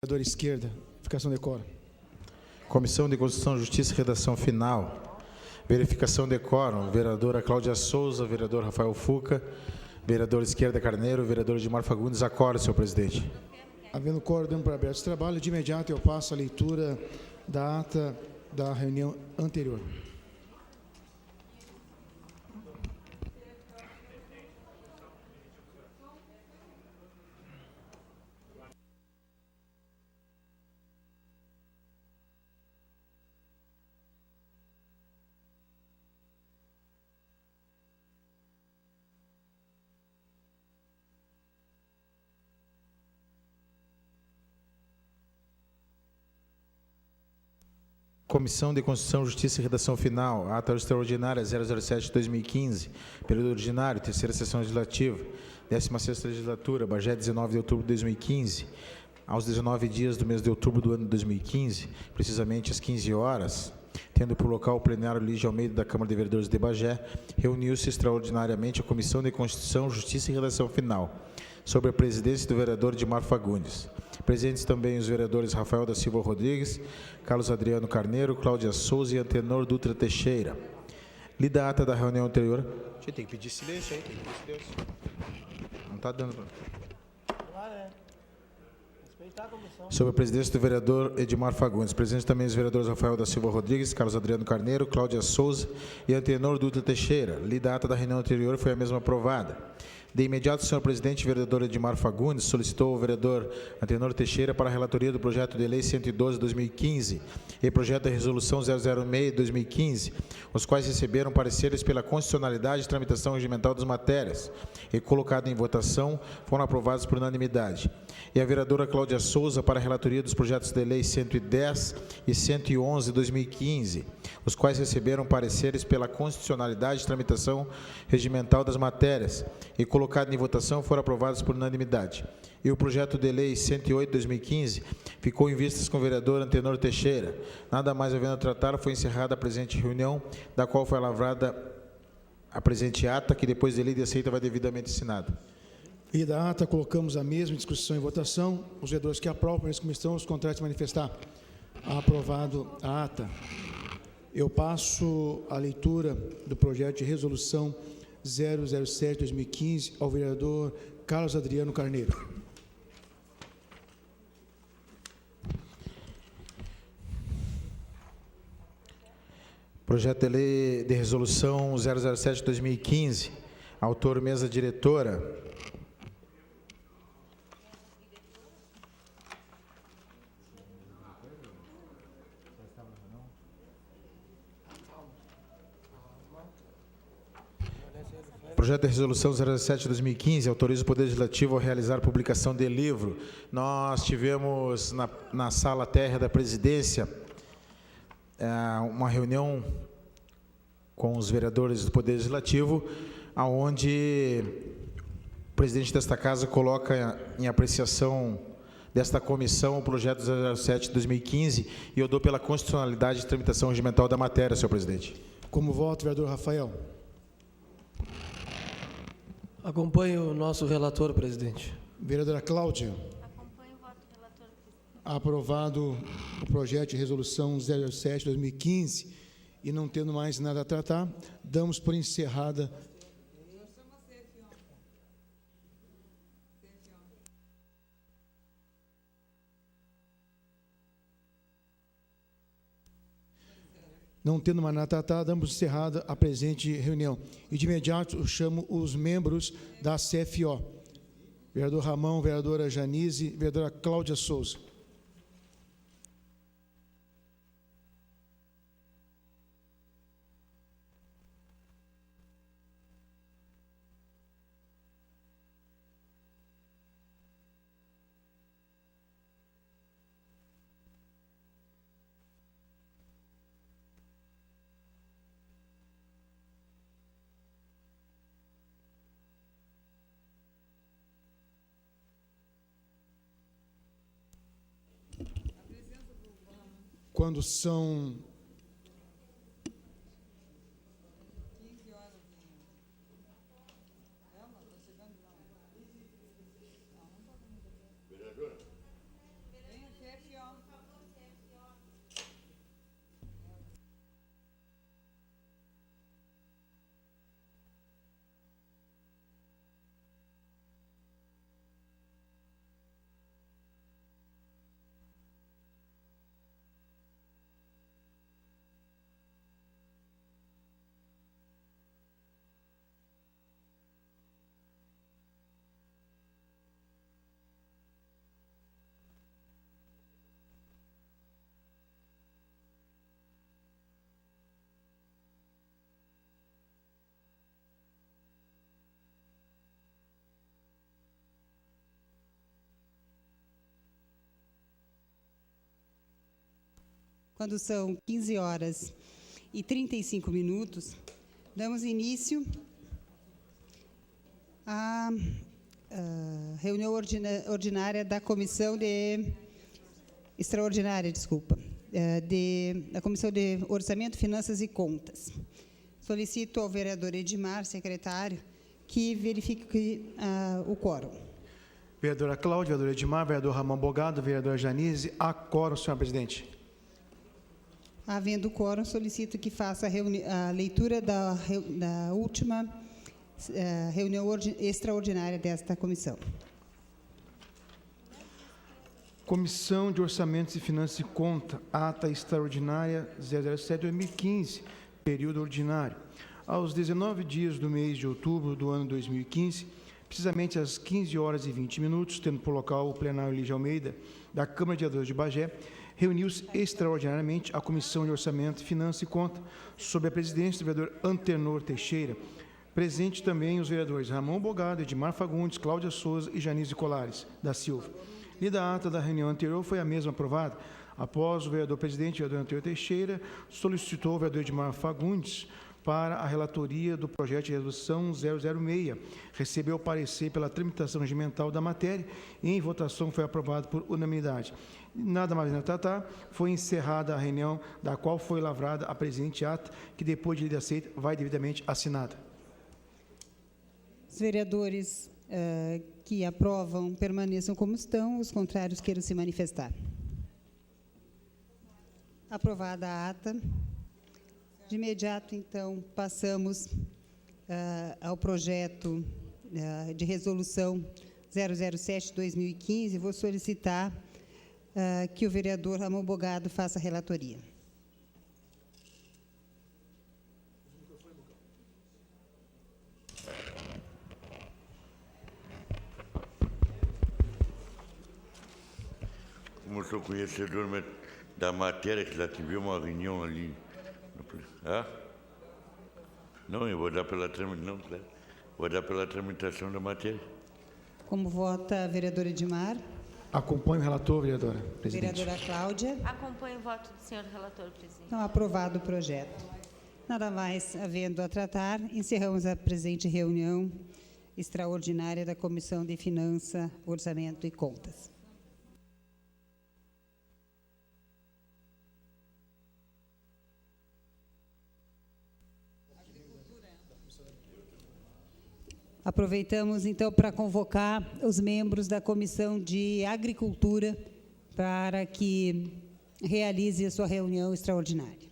Vereador Esquerda, verificação de quórum. Comissão de Constituição, Justiça e Redação Final. Verificação de quórum. Vereadora Cláudia Souza, vereador Rafael Fuca, vereador Esquerda Carneiro, vereador Edmar Fagundes. Acordo, senhor presidente. Havendo quórum, dando para aberto esse trabalho, de imediato eu passo a leitura da ata da reunião anterior. Comissão de Constituição, Justiça e Redação Final. Ata extraordinária 007/2015. Período ordinário, terceira sessão legislativa. 16ª legislatura, Bagé, 19 de outubro de 2015. Aos 19 dias do mês de outubro do ano de 2015, precisamente às 15 horas, tendo por local o plenário Lígia Almeida da Câmara de Vereadores de Bagé, reuniu-se extraordinariamente a Comissão de Constituição, Justiça e Redação Final, sob a presidência do vereador Edmar Fagundes. Presentes também os vereadores Rafael da Silva Rodrigues, Carlos Adriano Carneiro, Cláudia Souza e Antenor Dutra Teixeira. Lida a ata da reunião anterior. Tem que pedir silêncio aí, tem que pedir silêncio. Não está dando para... Sob a presidência do vereador Edmar Fagundes. Presentes também os vereadores Rafael da Silva Rodrigues, Carlos Adriano Carneiro, Cláudia Souza e Antenor Dutra Teixeira. Lida a ata da reunião anterior foi a mesma aprovada. De imediato, o senhor presidente, vereador Edmar Fagundes, solicitou ao vereador Antenor Teixeira para a relatoria do projeto de lei 112/2015 e projeto de resolução 006/2015, os quais receberam pareceres pela constitucionalidade e tramitação regimental das matérias e, colocado em votação, foram aprovados por unanimidade. E a vereadora Cláudia Souza para a relatoria dos projetos de lei 110 e 111/2015, os quais receberam pareceres pela constitucionalidade e tramitação regimental das matérias e, colocado em votação, foram aprovados por unanimidade. E o projeto de lei 108/2015 ficou em vistas com o vereador Antenor Teixeira. Nada mais havendo a tratar, foi encerrada a presente reunião, da qual foi lavrada a presente ata, que depois de lida e aceita vai devidamente assinada. E da ata, colocamos a mesma discussão em votação. Os vereadores que aprovam, permaneçam como estão, os contrários manifestar. Aprovado a ata. Eu passo a leitura do projeto de resolução 007/2015 ao vereador Carlos Adriano Carneiro. Projeto de lei de resolução 007/2015. Autor, mesa diretora. Projeto de resolução 07/2015 autoriza o Poder Legislativo a realizar publicação de livro. Nós tivemos na sala térrea da presidência uma reunião com os vereadores do Poder Legislativo, onde o presidente desta casa coloca em apreciação desta comissão o projeto 07/2015 e eu dou pela constitucionalidade de tramitação regimental da matéria, senhor presidente. Como voto, vereador Rafael? Acompanho o nosso relator, presidente. Vereadora Cláudia? Acompanho o voto do relator, presidente. Aprovado o projeto de resolução 07/2015 e não tendo mais nada a tratar, damos por encerrada. Não tendo mais nada a tratar, damos encerrada a presente reunião. E de imediato eu chamo os membros da CFO. Vereador Ramão, vereadora Janise, vereadora Cláudia Souza. Quando são 15 horas. Vereadora? Venha quando são 15 horas e 35 minutos, damos início à reunião ordinária da Comissão Extraordinária, da Comissão de Orçamento, Finanças e Contas. Solicito ao vereador Edmar, secretário, que verifique o quórum. Vereadora Cláudia, vereador Edmar, vereador Ramon Bogado, vereadora Janise, há quórum, senhora presidente. Havendo quórum, solicito que faça a leitura da última reunião extraordinária desta comissão. Comissão de Orçamentos e Finanças e Conta, ata extraordinária 007-2015, período ordinário. Aos 19 dias do mês de outubro do ano 2015, precisamente às 15 horas e 20 minutos, tendo por local o plenário Lígia Almeida, da Câmara de Vereadores de Bagé, reuniu-se extraordinariamente a Comissão de Orçamento, Finanças e Conta, sob a presidência do vereador Antenor Teixeira, presente também os vereadores Ramon Bogado, Edmar Fagundes, Cláudia Souza e Janise Colares da Silva. Lida a ata da reunião anterior, foi a mesma aprovada. Após o vereador presidente, o vereador Antenor Teixeira, solicitou o vereador Edmar Fagundes para a relatoria do projeto de resolução 006. Recebeu o parecer pela tramitação regimental da matéria e em votação foi aprovado por unanimidade. Nada mais a tratar, foi encerrada a reunião, da qual foi lavrada a presente ata, que depois de lida aceita, vai devidamente assinada. Os vereadores que aprovam permaneçam como estão, os contrários queiram se manifestar. Aprovada a ata. De imediato, então, passamos ao projeto de resolução 007/2015. Vou solicitar que o vereador Ramon Bogado faça a relatoria. Como eu sou conhecedor da matéria, que já tive uma reunião ali. Não, eu vou dar pela tramitação, claro. Vou dar pela tramitação da matéria. Como vota a vereadora Edmar? Acompanho o relator, vereadora presidente. Vereadora Cláudia? Acompanho o voto do senhor relator, presidente. Então, aprovado o projeto. Nada mais havendo a tratar, encerramos a presente reunião extraordinária da Comissão de Finanças, Orçamento e Contas. Aproveitamos, então, para convocar os membros da Comissão de Agricultura para que realize a sua reunião extraordinária.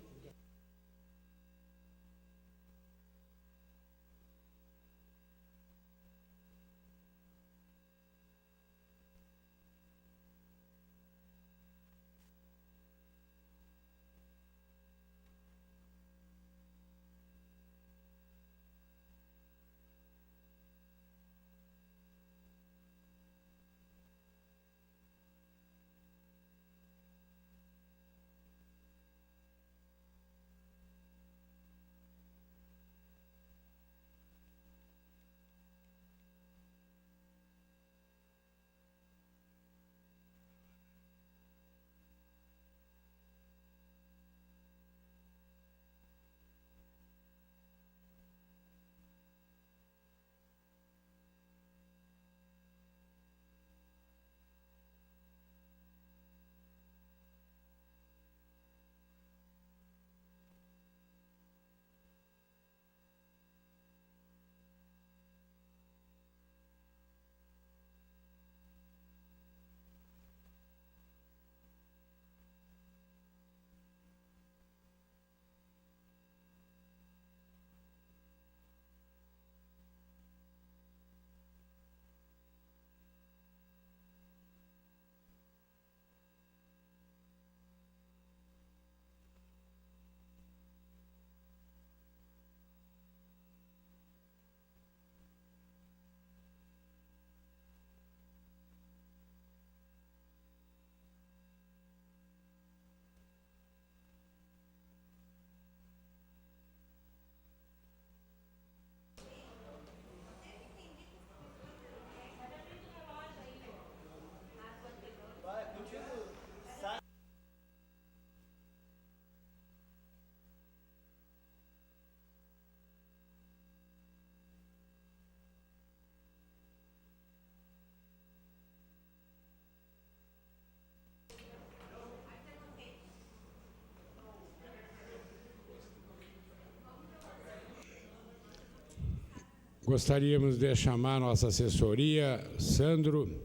Gostaríamos de chamar nossa assessoria, Sandro,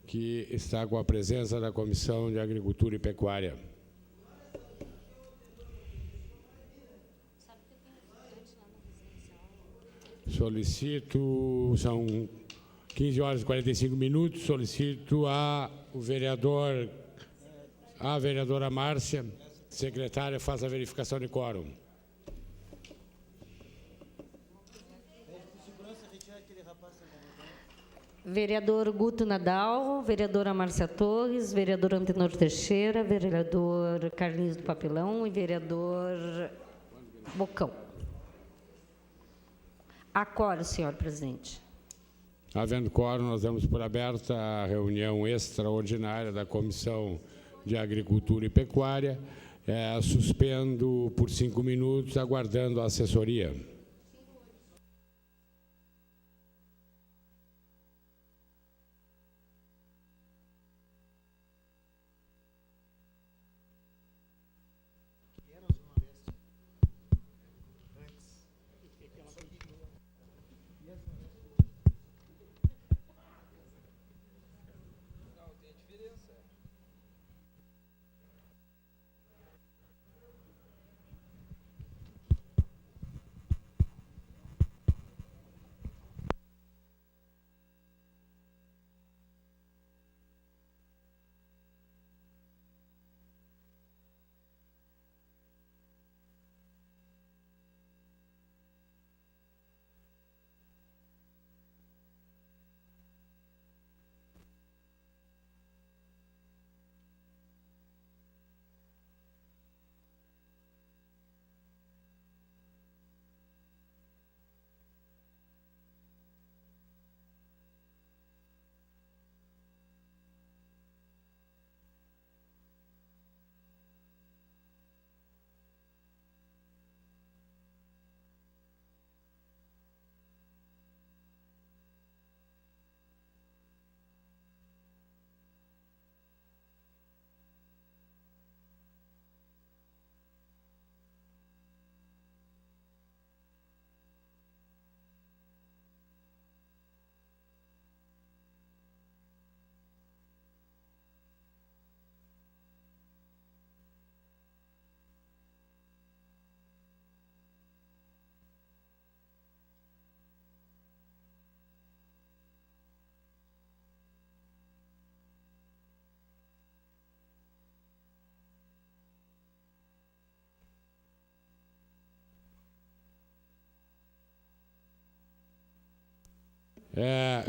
que está com a presença da Comissão de Agricultura e Pecuária. Solicito, são 15 horas e 45 minutos, solicito a vereadora Márcia, secretária, faça a verificação de quórum. Vereador Guto Nadal, vereadora Márcia Torres, vereador Antenor Teixeira, vereador Carlinhos do Papelão e vereador Bocão. Acordo, senhor presidente. Havendo quórum, nós damos por aberta a reunião extraordinária da Comissão de Agricultura e Pecuária. Suspendo por 5 minutos, aguardando a assessoria.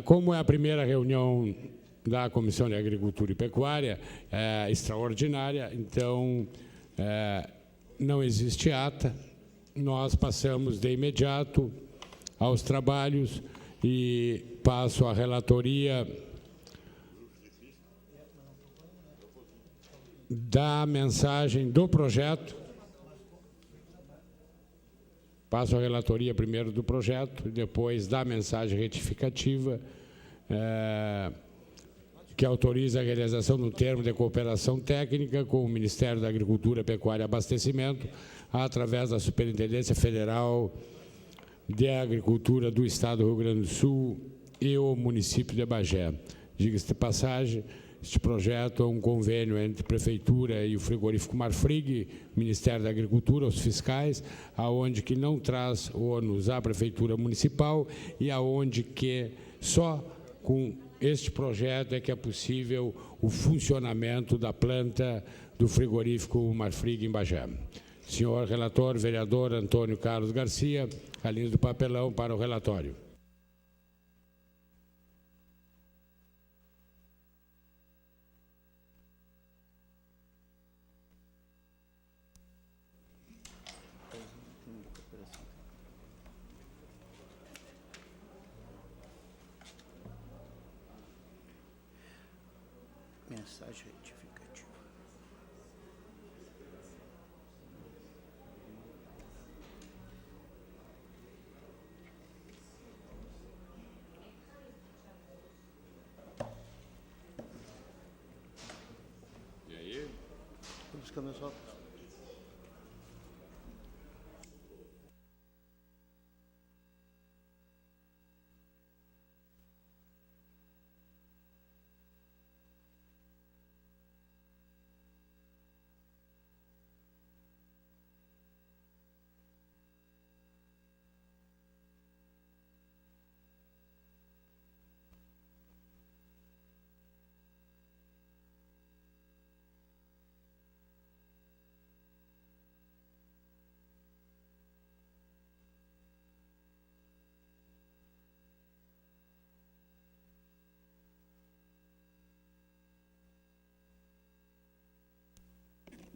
Como é a primeira reunião da Comissão de Agricultura e Pecuária, extraordinária, então não existe ata, nós passamos de imediato aos trabalhos e passo a relatoria da mensagem do projeto. Passo a relatoria primeiro do projeto, depois da mensagem retificativa, que autoriza a realização do termo de cooperação técnica com o Ministério da Agricultura, Pecuária e Abastecimento, através da Superintendência Federal de Agricultura do Estado do Rio Grande do Sul e o município de Bagé. Diga-se de passagem, este projeto é um convênio entre Prefeitura e o frigorífico Marfrig, Ministério da Agricultura, os fiscais, aonde que não traz ônus à Prefeitura Municipal e aonde que só com este projeto é que é possível o funcionamento da planta do frigorífico Marfrig em Bagé. Senhor relator, vereador Antônio Carlos Garcia, Carlinhos do Papelão, para o relatório. Mensagem retificativa. E aí? Vou buscar meus óculos.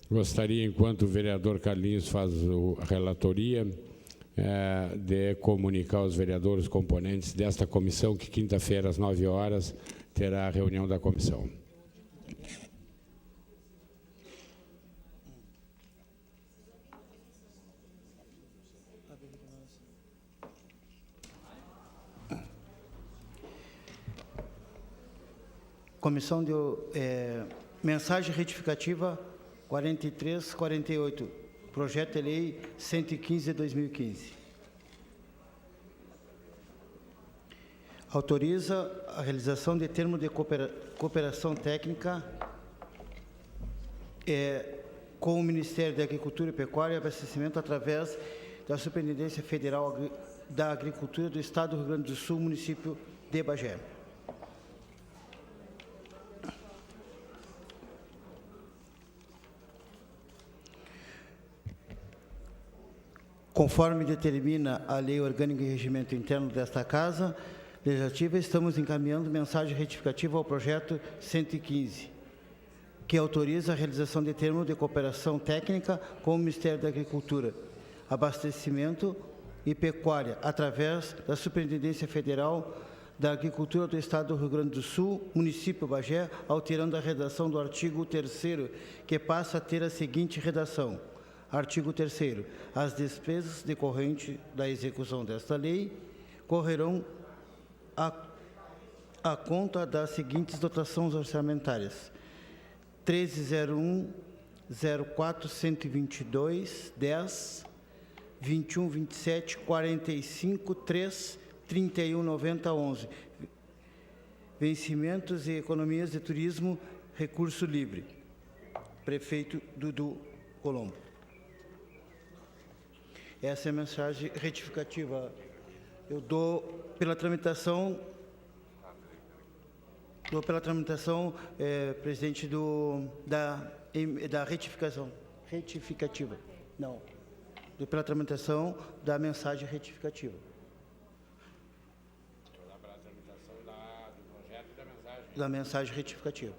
Gostaria, enquanto o vereador Carlinhos faz a relatoria, de comunicar aos vereadores componentes desta comissão que quinta-feira, às 9 horas, terá a reunião da comissão. Comissão de mensagem retificativa 4348, projeto de lei 115 de 2015. Autoriza a realização de termo de cooperação técnica com o Ministério da Agricultura e Pecuária e Abastecimento através da Superintendência Federal da Agricultura do Estado do Rio Grande do Sul, município de Bagé. Conforme determina a Lei Orgânica e Regimento Interno desta Casa Legislativa, estamos encaminhando mensagem retificativa ao projeto 115, que autoriza a realização de termo de cooperação técnica com o Ministério da Agricultura, Abastecimento e Pecuária, através da Superintendência Federal da Agricultura do Estado do Rio Grande do Sul, município Bagé, alterando a redação do artigo 3º, que passa a ter a seguinte redação. Artigo 3º. As despesas decorrentes da execução desta lei correrão à conta das seguintes dotações orçamentárias: 1301 04 122 10 21 27 45 3 31 90 11. Vencimentos e economias de turismo, recurso livre. Prefeito Dudu Colombo. Essa é a mensagem retificativa. Eu dou pela tramitação, presidente, da retificativa. Não. Dou pela tramitação da mensagem retificativa. Pela tramitação do projeto e da mensagem. Da mensagem retificativa.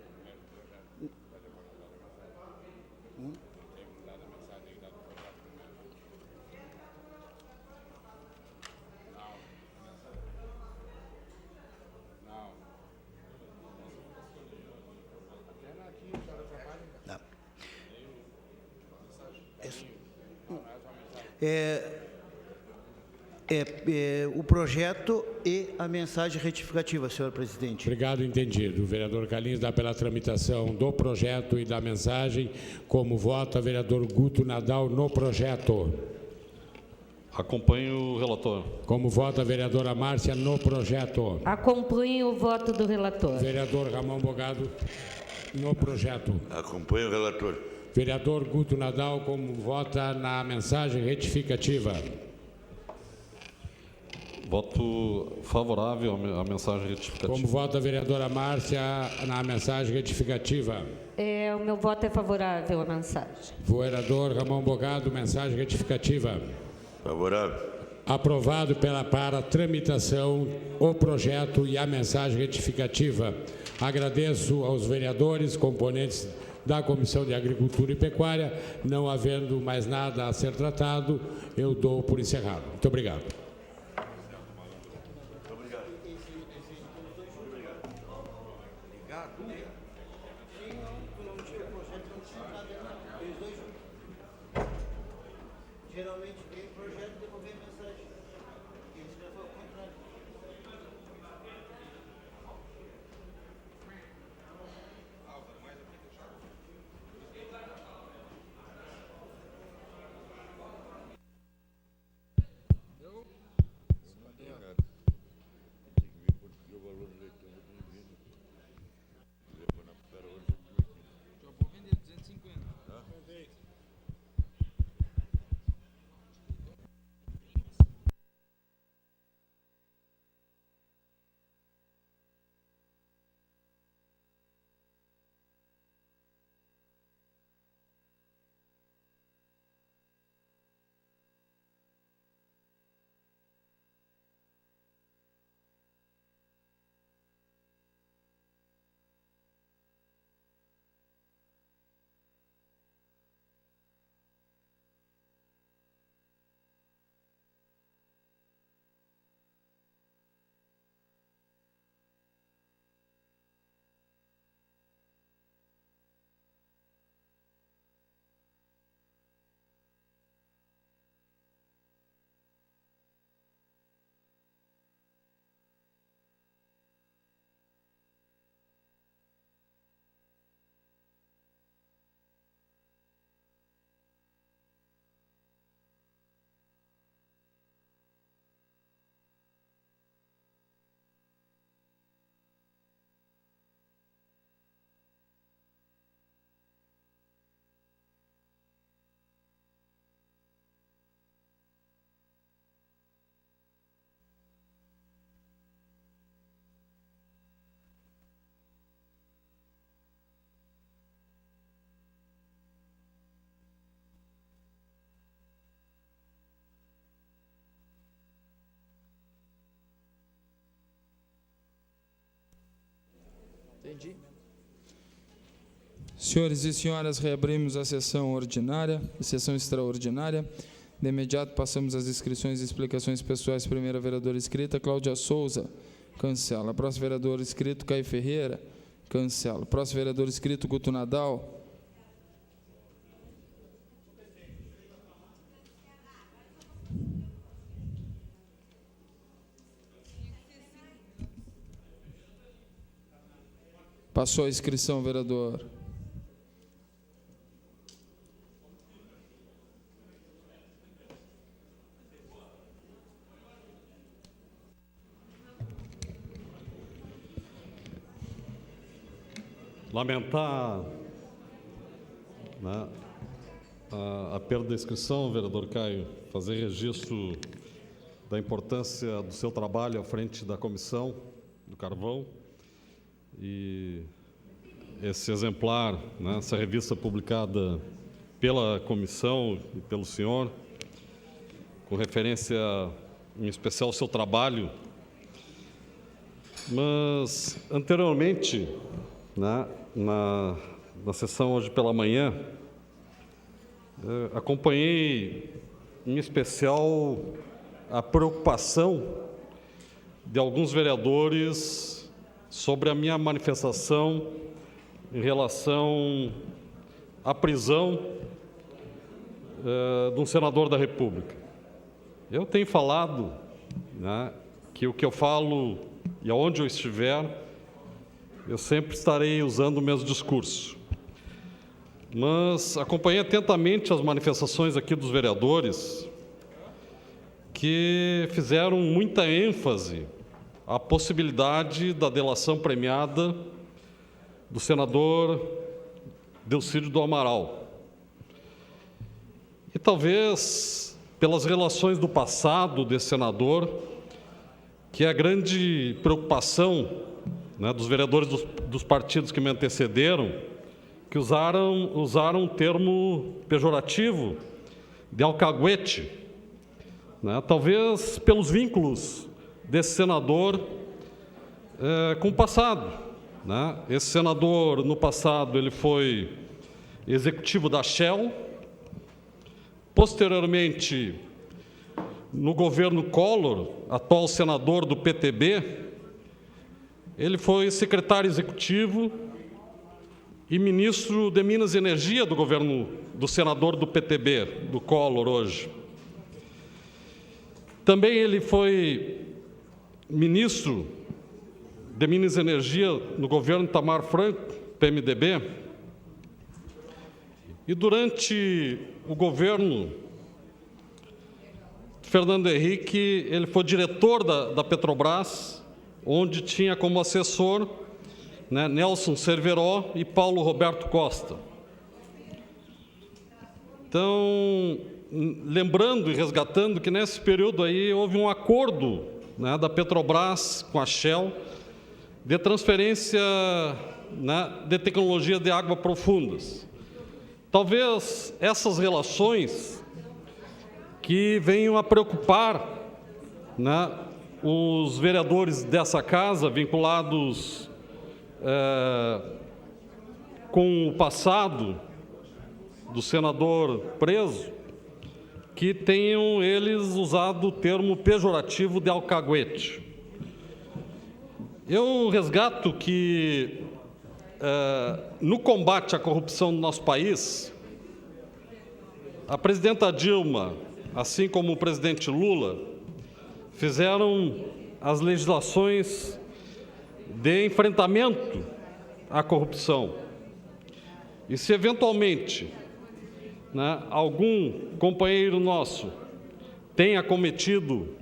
O projeto e a mensagem retificativa, senhor presidente. Obrigado, entendido. O vereador Carlinhos dá pela tramitação do projeto e da mensagem. Como vota, vereador Guto Nadal no projeto. Acompanho o relator. Como vota a vereadora Márcia no projeto. Acompanho o voto do relator. Vereador Ramon Bogado no projeto. Acompanho o relator. Vereador Guto Nadal, como vota na mensagem retificativa. Voto favorável à mensagem retificativa. Como vota a vereadora Márcia na mensagem retificativa. O meu voto é favorável à mensagem. Vereador Ramon Bogado, mensagem retificativa. Favorável. Aprovado para tramitação o projeto e a mensagem retificativa. Agradeço aos vereadores, componentes da Comissão de Agricultura e Pecuária. Não havendo mais nada a ser tratado, eu dou por encerrado. Muito obrigado. Geralmente vem o projeto e depois vem a mensagem. Esse já foi o contrário. Senhores e senhoras, reabrimos a sessão ordinária e sessão extraordinária. De imediato, passamos às inscrições e explicações pessoais. Primeira vereadora inscrita, Cláudia Souza. Cancela. Próximo vereador inscrito, Caio Ferreira. Cancela. Próximo vereador inscrito, Guto Nadal. Passou a inscrição, vereador. Lamentar, né, a perda da inscrição, vereador Caio, fazer registro da importância do seu trabalho à frente da Comissão do Carvão e esse exemplar, né, essa revista publicada pela comissão e pelo senhor, com referência em especial ao seu trabalho, mas anteriormente, né, na sessão hoje pela manhã, acompanhei em especial a preocupação de alguns vereadores sobre a minha manifestação em relação à prisão de um senador da República. Eu tenho falado, né, que o que eu falo e aonde eu estiver, eu sempre estarei usando o mesmo discurso. Mas acompanhei atentamente as manifestações aqui dos vereadores que fizeram muita ênfase à possibilidade da delação premiada do senador Delcídio do Amaral. E talvez pelas relações do passado desse senador, que é a grande preocupação, né, dos vereadores dos partidos que me antecederam, que usaram um termo pejorativo de alcaguete, né, talvez pelos vínculos desse senador com o passado, né? Esse senador, no passado, ele foi executivo da Shell, posteriormente, no governo Collor, atual senador do PTB, ele foi secretário executivo e ministro de Minas e Energia do governo do senador do PTB, do Collor hoje. Também ele foi ministro de Minas e Energia no governo Itamar Franco, PMDB. E durante o governo Fernando Henrique, ele foi diretor da Petrobras, onde tinha como assessor, né, Nelson Cerveró e Paulo Roberto Costa. Então, lembrando e resgatando que nesse período aí houve um acordo, né, da Petrobras com a Shell de transferência, né, de tecnologia de água profundas. Talvez essas relações que venham a preocupar, né, os vereadores dessa casa, vinculados com o passado do senador preso, que tenham eles usado o termo pejorativo de alcaguete. Eu resgato que, no combate à corrupção no nosso país, a presidenta Dilma, assim como o presidente Lula, fizeram as legislações de enfrentamento à corrupção. E se eventualmente, né, algum companheiro nosso tenha cometido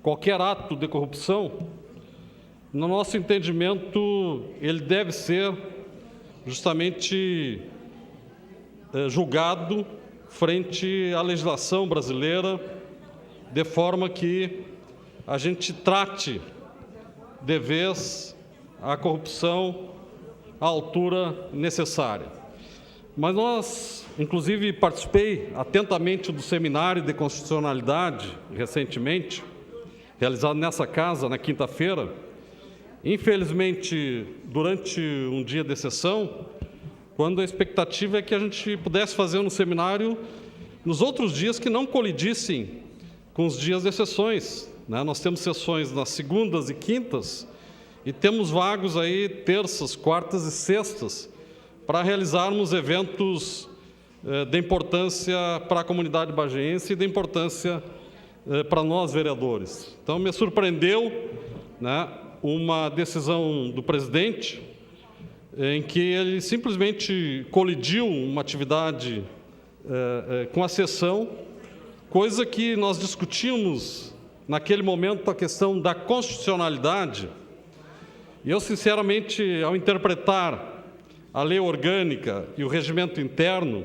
qualquer ato de corrupção, no nosso entendimento, ele deve ser justamente julgado frente à legislação brasileira, de forma que a gente trate de vez a corrupção à altura necessária. Mas nós, inclusive, participei atentamente do seminário de constitucionalidade, recentemente, realizado nessa casa, na quinta-feira, infelizmente, durante um dia de sessão, quando a expectativa é que a gente pudesse fazer um seminário nos outros dias que não colidissem com os dias de sessões, né? Nós temos sessões nas segundas e quintas e temos vagos aí terças, quartas e sextas para realizarmos eventos de importância para a comunidade bagiense e de importância para nós, vereadores. Então, me surpreendeu, né, uma decisão do presidente em que ele simplesmente colidiu uma atividade com a sessão, coisa que nós discutimos naquele momento a questão da constitucionalidade. E eu, sinceramente, ao interpretar a lei orgânica e o regimento interno,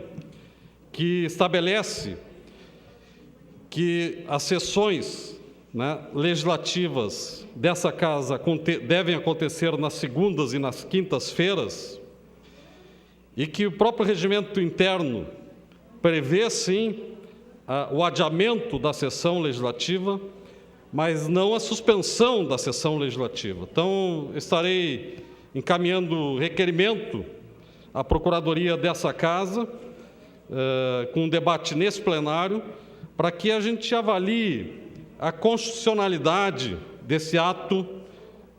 que estabelece que as sessões, né, legislativas dessa Casa devem acontecer nas segundas e nas quintas-feiras, e que o próprio regimento interno prevê, sim, o adiamento da sessão legislativa, mas não a suspensão da sessão legislativa. Então, estarei encaminhando requerimento à Procuradoria dessa Casa, com um debate nesse plenário, para que a gente avalie a constitucionalidade desse ato,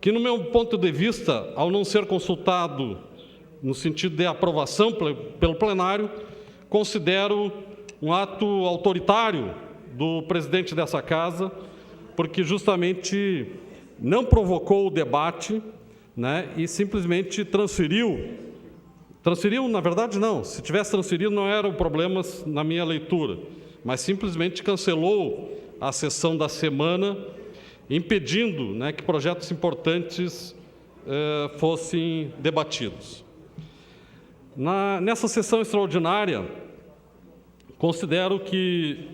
que, no meu ponto de vista, ao não ser consultado no sentido de aprovação pelo plenário, considero um ato autoritário do presidente dessa Casa, porque justamente não provocou o debate, né, e simplesmente transferiu, na verdade não, se tivesse transferido não era o problema na minha leitura, mas simplesmente cancelou a sessão da semana, impedindo, né, que projetos importantes fossem debatidos. Nessa sessão extraordinária, considero que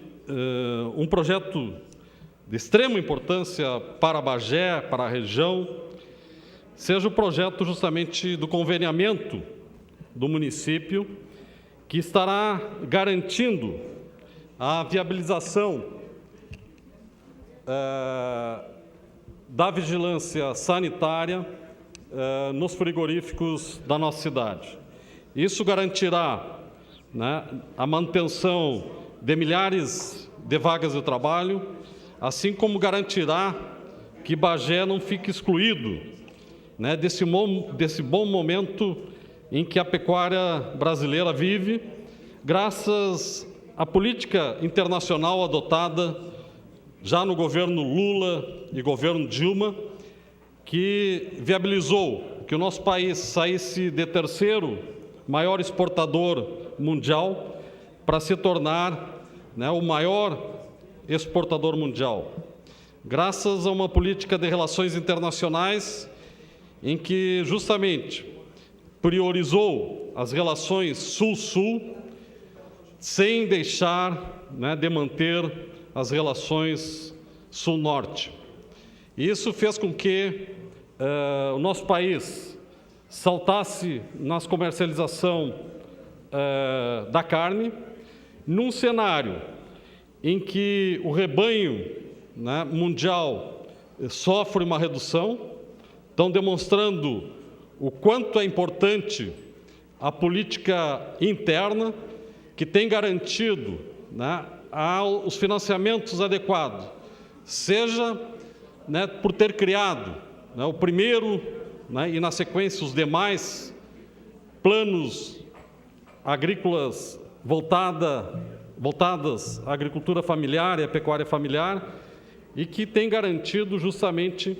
um projeto de extrema importância para Bagé, para a região, seja o projeto justamente do conveniamento do município, que estará garantindo a viabilização da vigilância sanitária nos frigoríficos da nossa cidade. Isso garantirá, né, a manutenção de milhares de vagas de trabalho, assim como garantirá que Bagé não fique excluído, né, desse bom momento em que a pecuária brasileira vive, graças à política internacional adotada já no governo Lula e governo Dilma, que viabilizou que o nosso país saísse de terceiro maior exportador mundial para se tornar, né, o maior exportador mundial. Graças a uma política de relações internacionais em que justamente priorizou as relações Sul-Sul, sem deixar, né, de manter as relações Sul-Norte. Isso fez com que o nosso país saltasse na comercialização da carne, num cenário em que o rebanho, né, mundial sofre uma redução, estão demonstrando o quanto é importante a política interna, que tem garantido, né, os financiamentos adequados, seja, né, por ter criado, né, o primeiro, né, e na sequência os demais planos agrícolas voltadas à agricultura familiar e à pecuária familiar, e que tem garantido justamente,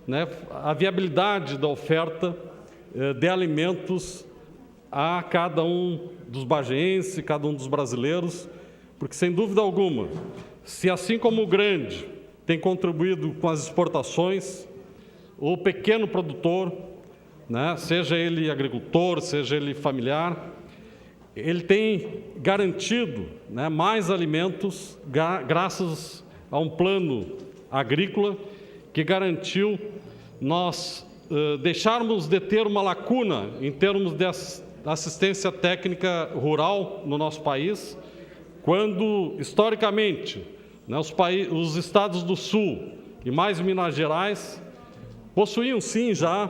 né, a viabilidade da oferta de alimentos a cada um dos bagienses, cada um dos brasileiros, porque, sem dúvida alguma, se assim como o grande tem contribuído com as exportações, o pequeno produtor, né, seja ele agricultor, seja ele familiar, ele tem garantido, né, mais alimentos graças a um plano agrícola que garantiu nós deixarmos de ter uma lacuna em termos de assistência técnica rural no nosso país, quando, historicamente, né, os estados do Sul e mais Minas Gerais possuíam sim já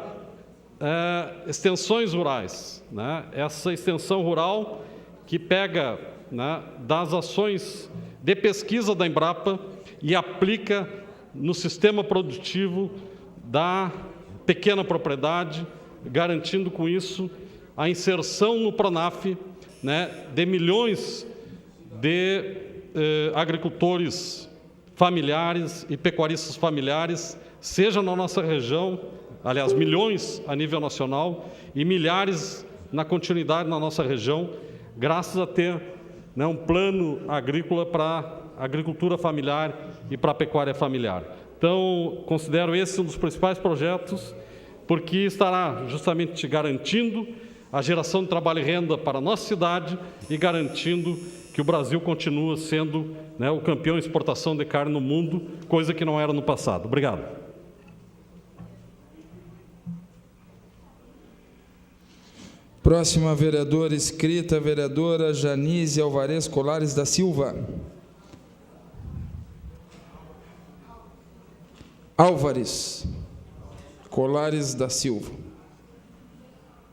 extensões rurais, né? Essa extensão rural que pega, né, das ações de pesquisa da Embrapa e aplica no sistema produtivo da pequena propriedade, garantindo com isso a inserção no PRONAF, né, de milhões de agricultores familiares e pecuaristas familiares, seja na nossa região, aliás, milhões a nível nacional e milhares na continuidade na nossa região, graças a ter, né, um plano agrícola para a agricultura familiar e para a pecuária familiar. Então, considero esse um dos principais projetos, porque estará justamente garantindo a geração de trabalho e renda para a nossa cidade e garantindo que o Brasil continua sendo, né, o campeão em exportação de carne no mundo, coisa que não era no passado. Obrigado. Próxima vereadora inscrita, vereadora Janise Alvarez Colares da Silva. Álvares Colares da Silva.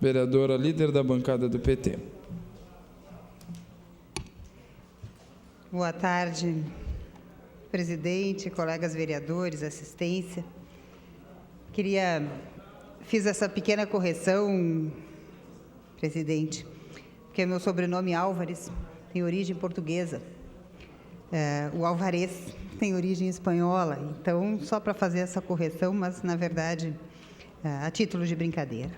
Vereadora líder da bancada do PT. Boa tarde, presidente, colegas vereadores, assistência. Fiz essa pequena correção, presidente, porque meu sobrenome Álvares tem origem portuguesa. O Alvarez tem origem espanhola, então, só para fazer essa correção, mas, na verdade, a título de brincadeira.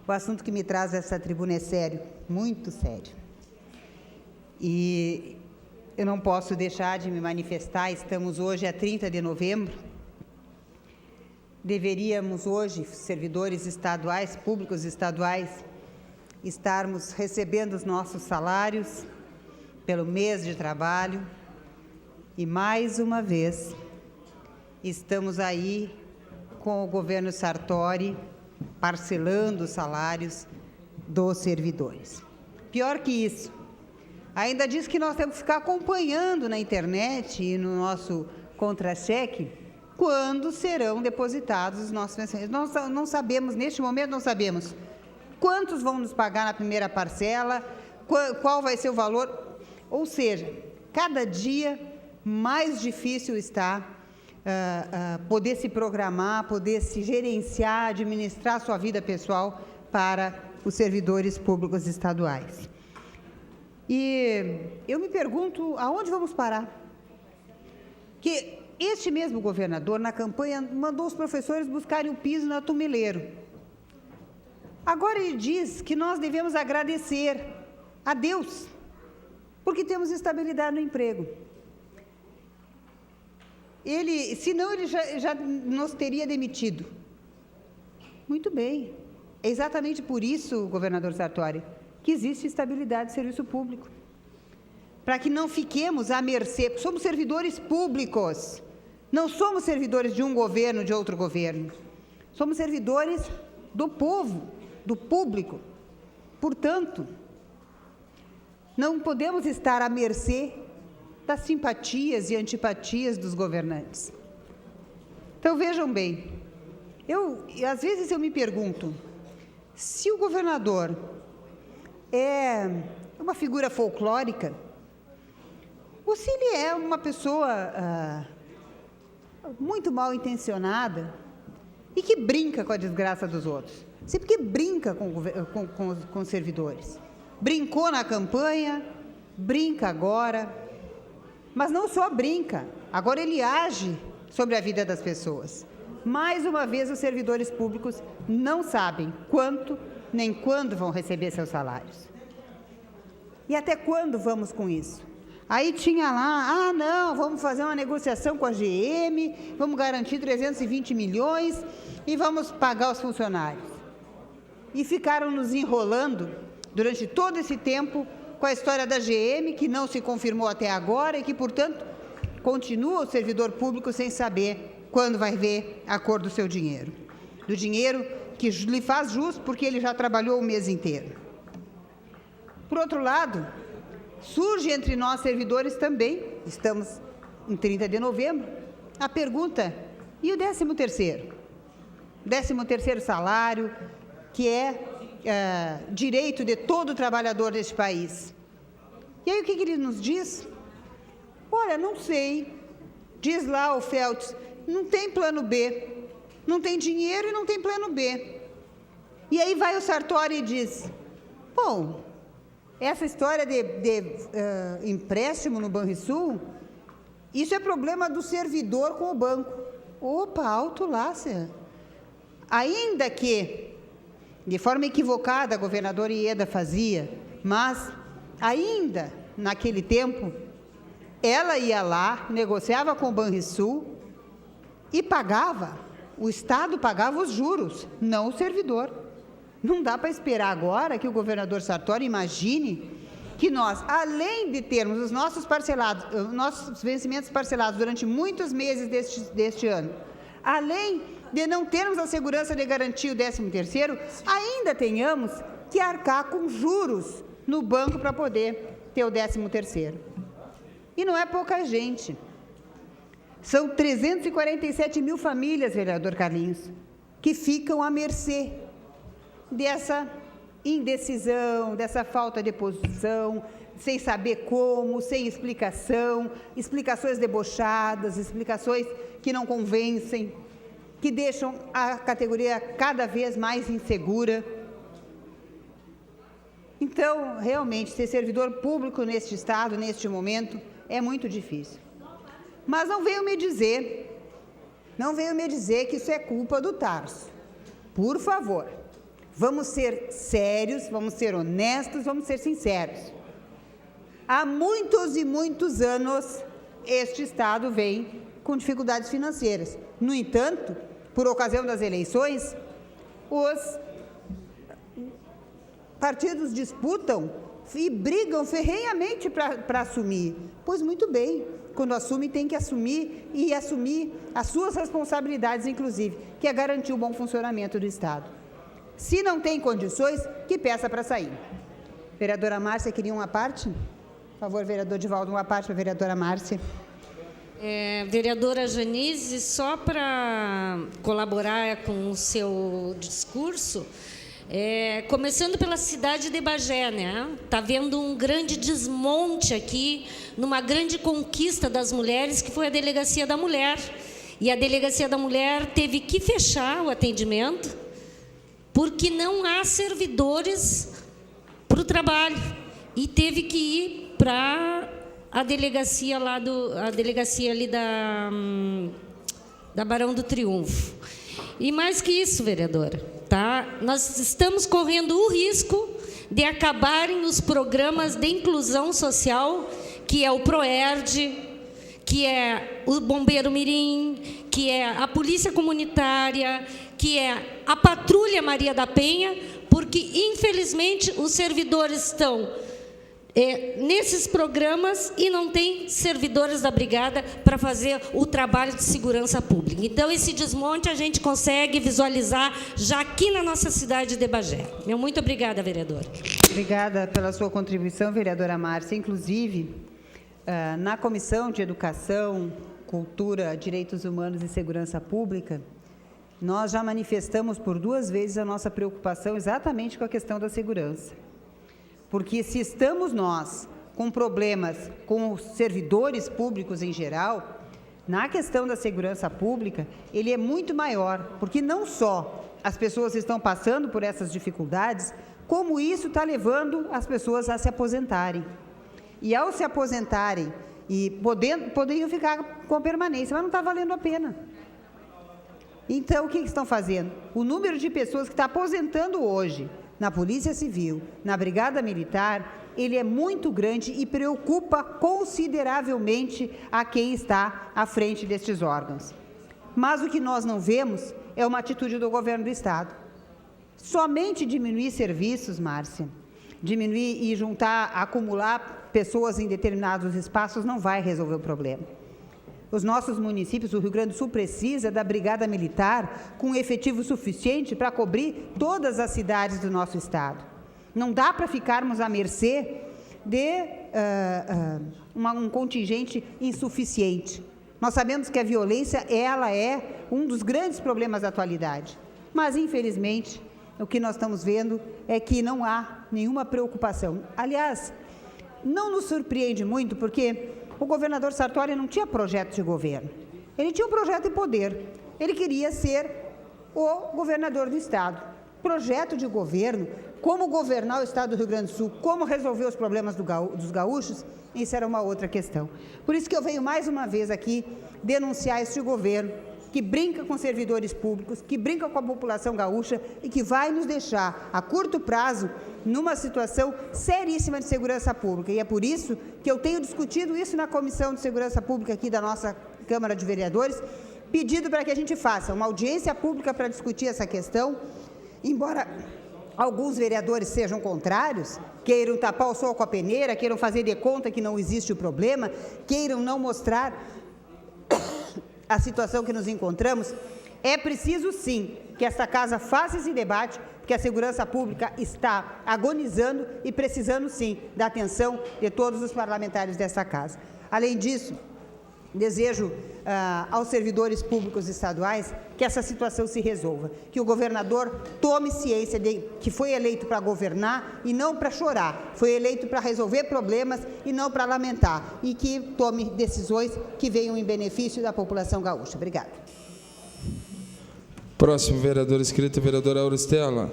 O assunto que me traz a essa tribuna é sério, muito sério. E eu não posso deixar de me manifestar, estamos hoje a 30 de novembro, deveríamos hoje, servidores estaduais, públicos estaduais, estarmos recebendo os nossos salários pelo mês de trabalho e, mais uma vez, estamos aí com o governo Sartori parcelando os salários dos servidores. Pior que isso, ainda diz que nós temos que ficar acompanhando na internet e no nosso contra-cheque quando serão depositados os nossos vencimentos. Nós não sabemos, neste momento não sabemos quantos vão nos pagar na primeira parcela, qual vai ser o valor. Ou seja, cada dia mais difícil está poder se programar, poder se gerenciar, administrar a sua vida pessoal para os servidores públicos estaduais. E eu me pergunto, aonde vamos parar? Que este mesmo governador, na campanha, mandou os professores buscarem o piso na Tumeleiro. Agora ele diz que nós devemos agradecer a Deus, porque temos estabilidade no emprego. Senão ele já nos teria demitido. Muito bem. É exatamente por isso, governador Sartori, que existe estabilidade de serviço público. Para que não fiquemos à mercê, somos servidores públicos, não somos servidores de um governo, de outro governo. Somos servidores do povo, do público. Portanto, não podemos estar à mercê das simpatias e antipatias dos governantes. Então, vejam bem, às vezes eu me pergunto, se o governador é uma figura folclórica, ou se ele é uma pessoa muito mal intencionada e que brinca com a desgraça dos outros, sempre que brinca com os servidores. Brincou na campanha, brinca agora, mas não só brinca, agora ele age sobre a vida das pessoas. Mais uma vez, os servidores públicos não sabem quanto nem quando vão receber seus salários. E até quando vamos com isso? Aí tinha lá, não, vamos fazer uma negociação com a GM, vamos garantir 320 milhões e vamos pagar os funcionários. E ficaram nos enrolando durante todo esse tempo com a história da GM, que não se confirmou até agora e que, portanto, continua o servidor público sem saber quando vai ver a cor do seu dinheiro. Do dinheiro que lhe faz jus porque ele já trabalhou o mês inteiro. Por outro lado, surge entre nós servidores também, estamos em 30 de novembro, a pergunta, e o 13º? 13º salário, que é direito de todo trabalhador deste país. E aí o que ele nos diz? Olha, não sei, diz lá o Feltz, não tem plano B, não tem dinheiro e não tem plano B. E aí vai o Sartori e diz, bom, essa história de empréstimo no Banrisul, isso é problema do servidor com o banco. Opa, alto lá, senhor. Ainda que, de forma equivocada, a governadora Ieda fazia, mas ainda naquele tempo, ela ia lá, negociava com o Banrisul e pagava, o Estado pagava os juros, não o servidor. Não dá para esperar agora que o governador Sartori imagine que nós, além de termos os nossos vencimentos parcelados durante muitos meses deste ano, além de não termos a segurança de garantir o 13º, ainda tenhamos que arcar com juros no banco para poder ter o 13º. E não é pouca gente. São 347 mil famílias, vereador Carlinhos, que ficam à mercê dessa indecisão, dessa falta de posição, sem saber como, sem explicação, explicações debochadas, explicações que não convencem, que deixam a categoria cada vez mais insegura. Então, realmente, ser servidor público neste Estado, neste momento, é muito difícil. Mas não venham me dizer que isso é culpa do Tarso. Por favor, vamos ser sérios, vamos ser honestos, vamos ser sinceros. Há muitos e muitos anos, este Estado vem com dificuldades financeiras. No entanto, por ocasião das eleições, os partidos disputam e brigam ferrenhamente para assumir. Pois muito bem, quando assume, tem que assumir e assumir as suas responsabilidades, inclusive, que é garantir o bom funcionamento do Estado. Se não tem condições, que peça para sair. Vereadora Márcia, queria uma parte? Por favor, vereador Divaldo, uma parte para a vereadora Márcia. Vereadora Janise, só para colaborar com o seu discurso, começando pela cidade de Bagé, né? Está havendo um grande desmonte aqui, numa grande conquista das mulheres, que foi a Delegacia da Mulher. E a Delegacia da Mulher teve que fechar o atendimento, porque não há servidores para o trabalho. E teve que ir para a delegacia ali da Barão do Triunfo. E mais que isso, vereadora, tá? Nós estamos correndo o risco de acabarem os programas de inclusão social, que é o PROERD, que é o Bombeiro Mirim, que é a Polícia Comunitária, que é a Patrulha Maria da Penha, porque, infelizmente, os servidores estão nesses programas e não tem servidores da Brigada para fazer o trabalho de segurança pública. Então, esse desmonte a gente consegue visualizar já aqui na nossa cidade de Bagé. Muito obrigada, vereadora. Obrigada pela sua contribuição, vereadora Márcia. Inclusive, na Comissão de Educação, Cultura, Direitos Humanos e Segurança Pública, nós já manifestamos por 2 vezes a nossa preocupação exatamente com a questão da segurança. Porque se estamos nós com problemas com os servidores públicos em geral, na questão da segurança pública, ele é muito maior, porque não só as pessoas estão passando por essas dificuldades, como isso está levando as pessoas a se aposentarem. E ao se aposentarem, e poderiam ficar com permanência, mas não está valendo a pena. Então, o que estão fazendo? O número de pessoas que está aposentando hoje na Polícia Civil, na Brigada Militar, ele é muito grande e preocupa consideravelmente a quem está à frente destes órgãos. Mas o que nós não vemos é uma atitude do governo do Estado. Somente diminuir serviços, Márcia, diminuir e acumular pessoas em determinados espaços não vai resolver o problema. Os nossos municípios, o Rio Grande do Sul precisa da Brigada Militar com efetivo suficiente para cobrir todas as cidades do nosso Estado. Não dá para ficarmos à mercê de um contingente insuficiente. Nós sabemos que a violência ela é um dos grandes problemas da atualidade. Mas, infelizmente, o que nós estamos vendo é que não há nenhuma preocupação. Aliás, não nos surpreende muito, porque o governador Sartori não tinha projeto de governo. Ele tinha um projeto de poder. Ele queria ser o governador do Estado. Projeto de governo, como governar o Estado do Rio Grande do Sul, como resolver os problemas dos gaúchos, isso era uma outra questão. Por isso que eu venho mais uma vez aqui denunciar este governo que brinca com servidores públicos, que brinca com a população gaúcha e que vai nos deixar, a curto prazo, numa situação seríssima de segurança pública. E é por isso que eu tenho discutido isso na Comissão de Segurança Pública aqui da nossa Câmara de Vereadores, pedido para que a gente faça uma audiência pública para discutir essa questão, embora alguns vereadores sejam contrários, queiram tapar o sol com a peneira, queiram fazer de conta que não existe o problema, queiram não mostrar a situação que nos encontramos, é preciso sim que esta casa faça esse debate, porque a segurança pública está agonizando e precisando sim da atenção de todos os parlamentares desta casa. Além disso, desejo aos servidores públicos estaduais que essa situação se resolva, que o governador tome ciência de que foi eleito para governar e não para chorar, foi eleito para resolver problemas e não para lamentar, e que tome decisões que venham em benefício da população gaúcha. Obrigada. Próximo vereador inscrito, vereadora Auristela.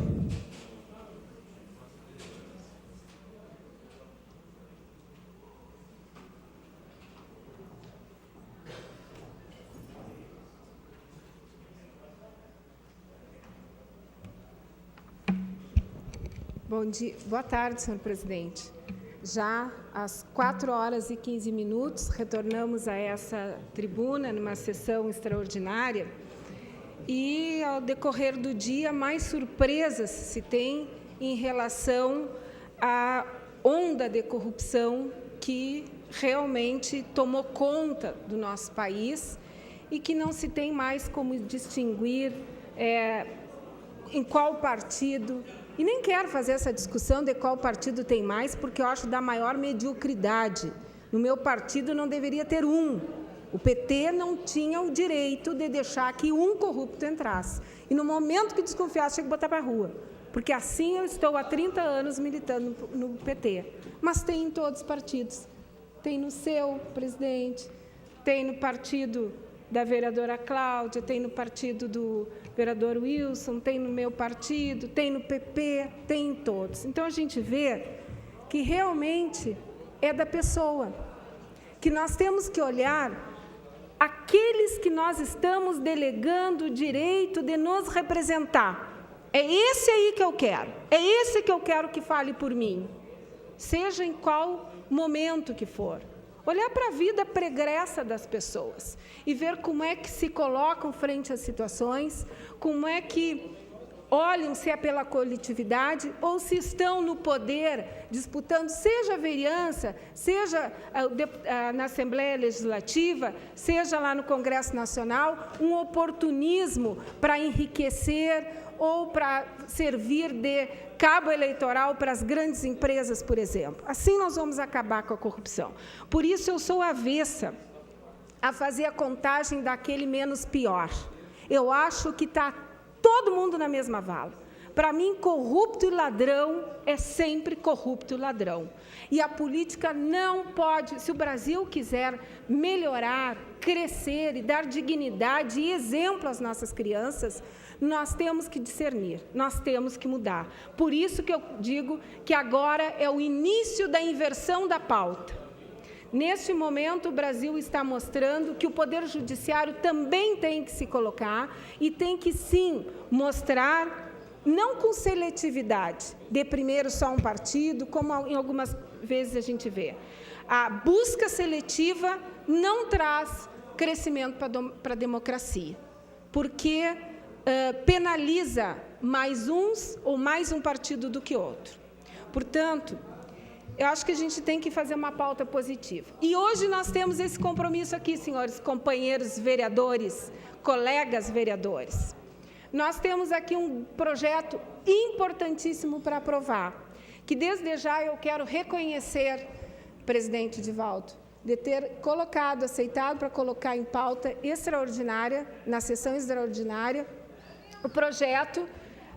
Bom dia, boa tarde, senhor presidente. Já às 4h15, retornamos a essa tribuna, numa sessão extraordinária, e, ao decorrer do dia, mais surpresas se tem em relação à onda de corrupção que realmente tomou conta do nosso país e que não se tem mais como distinguir em qual partido. E nem quero fazer essa discussão de qual partido tem mais, porque eu acho da maior mediocridade. No meu partido não deveria ter um. O PT não tinha o direito de deixar que um corrupto entrasse. E no momento que desconfiasse, tinha que botar para a rua. Porque assim eu estou há 30 anos militando no PT. Mas tem em todos os partidos. Tem no seu, presidente, tem no partido da vereadora Cláudia, tem no partido do vereador Wilson, tem no meu partido, tem no PP, tem em todos. Então, a gente vê que realmente é da pessoa, que nós temos que olhar aqueles que nós estamos delegando o direito de nos representar. É esse aí que eu quero, é esse que eu quero que fale por mim, seja em qual momento que for. Olhar para a vida pregressa das pessoas e ver como é que se colocam frente às situações, como é que olham se é pela coletividade ou se estão no poder, disputando, seja a vereança, seja na Assembleia Legislativa, seja lá no Congresso Nacional, um oportunismo para enriquecer ou para servir de cabo eleitoral para as grandes empresas, por exemplo. Assim nós vamos acabar com a corrupção. Por isso eu sou avessa a fazer a contagem daquele menos pior. Eu acho que está todo mundo na mesma vala. Para mim, corrupto e ladrão é sempre corrupto e ladrão. E a política não pode, se o Brasil quiser melhorar, crescer e dar dignidade e exemplo às nossas crianças, nós temos que discernir, nós temos que mudar. Por isso que eu digo que agora é o início da inversão da pauta. Neste momento, o Brasil está mostrando que o Poder Judiciário também tem que se colocar e tem que, sim, mostrar, não com seletividade, de primeiro só um partido, como em algumas vezes a gente vê. A busca seletiva não traz crescimento para a democracia, porque penaliza mais uns ou mais um partido do que outro. Portanto, eu acho que a gente tem que fazer uma pauta positiva. E hoje nós temos esse compromisso aqui, senhores companheiros vereadores, colegas vereadores. Nós temos aqui um projeto importantíssimo para aprovar, que desde já eu quero reconhecer, presidente Divaldo, de ter aceitado para colocar em pauta extraordinária, na sessão extraordinária, o projeto,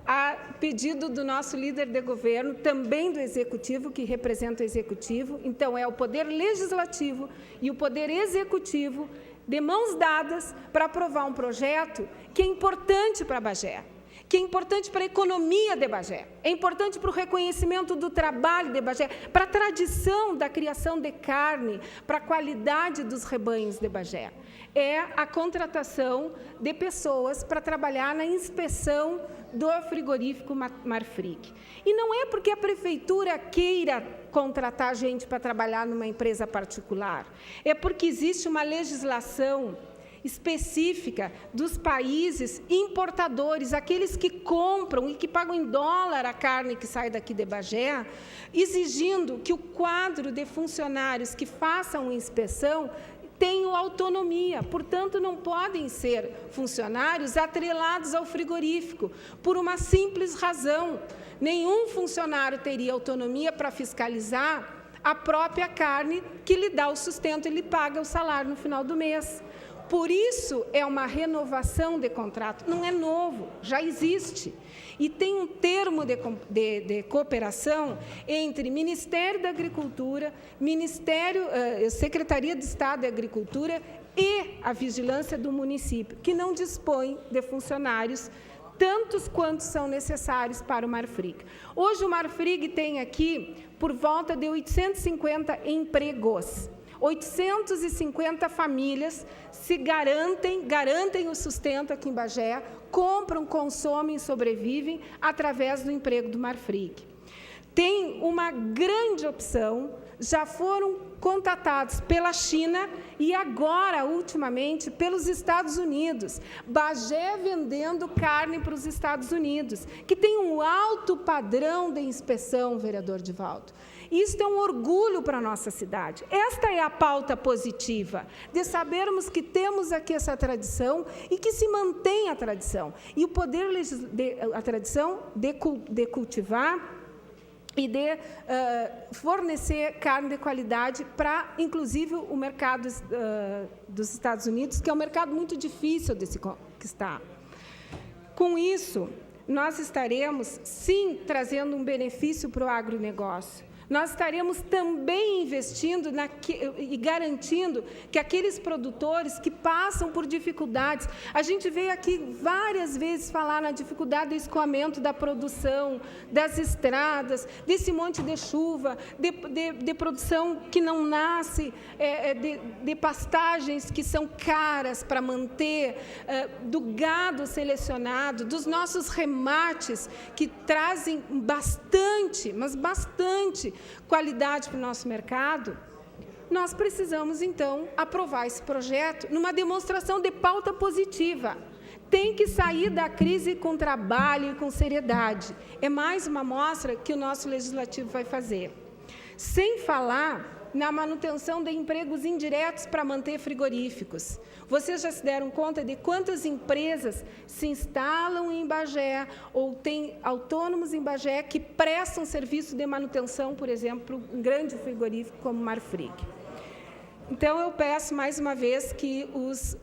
a pedido do nosso líder de governo, também do Executivo, que representa o Executivo. Então, é o Poder Legislativo e o Poder Executivo de mãos dadas para aprovar um projeto que é importante para Bagé, que é importante para a economia de Bagé, é importante para o reconhecimento do trabalho de Bagé, para a tradição da criação de carne, para a qualidade dos rebanhos de Bagé. É a contratação de pessoas para trabalhar na inspeção do frigorífico Marfrig. E não é porque a prefeitura queira contratar gente para trabalhar numa empresa particular, é porque existe uma legislação específica dos países importadores, aqueles que compram e que pagam em dólar a carne que sai daqui de Bagé, exigindo que o quadro de funcionários que façam inspeção tenham autonomia, portanto, não podem ser funcionários atrelados ao frigorífico, por uma simples razão. Nenhum funcionário teria autonomia para fiscalizar a própria carne que lhe dá o sustento e lhe paga o salário no final do mês. Por isso, é uma renovação de contrato, não é novo, já existe. E tem um termo de cooperação entre Ministério da Agricultura, Secretaria de Estado de Agricultura e a Vigilância do município, que não dispõe de funcionários tantos quantos são necessários para o Marfrig. Hoje, o Marfrig tem aqui por volta de 850 empregos. 850 famílias se garantem o sustento aqui em Bagé, compram, consomem e sobrevivem através do emprego do Marfrig. Tem uma grande opção, já foram contatados pela China e agora, ultimamente, pelos Estados Unidos. Bagé vendendo carne para os Estados Unidos, que tem um alto padrão de inspeção, vereador Divaldo. Isto é um orgulho para a nossa cidade. Esta é a pauta positiva, de sabermos que temos aqui essa tradição e que se mantém a tradição. E o poder, a tradição de cultivar e de fornecer carne de qualidade para, inclusive, o mercado dos Estados Unidos, que é um mercado muito difícil de se conquistar. Com isso, nós estaremos, sim, trazendo um benefício para o agronegócio. Nós estaremos também investindo e garantindo que aqueles produtores que passam por dificuldades, a gente veio aqui várias vezes falar na dificuldade do escoamento da produção, das estradas, desse monte de chuva, de produção que não nasce, de pastagens que são caras para manter, do gado selecionado, dos nossos remates que trazem bastante, mas bastante, qualidade para o nosso mercado, nós precisamos, então, aprovar esse projeto numa demonstração de pauta positiva. Tem que sair da crise com trabalho e com seriedade. É mais uma amostra que o nosso Legislativo vai fazer. Sem falar na manutenção de empregos indiretos para manter frigoríficos. Vocês já se deram conta de quantas empresas se instalam em Bagé ou têm autônomos em Bagé que prestam serviço de manutenção, por exemplo, um grande frigorífico como Marfrig. Então, eu peço mais uma vez que os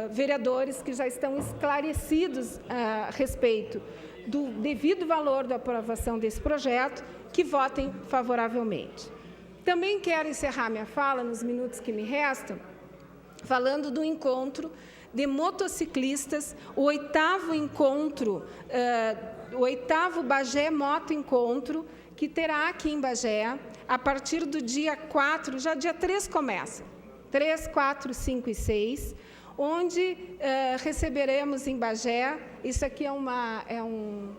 vereadores que já estão esclarecidos a respeito do devido valor da aprovação desse projeto, que votem favoravelmente. Também quero encerrar minha fala, nos minutos que me restam, falando do encontro de motociclistas, o 8º encontro, o 8º Bagé Moto Encontro, que terá aqui em Bagé, a partir do dia 4, já dia 3 começa, 3, 4, 5 e 6, onde receberemos em Bagé, isso aqui é um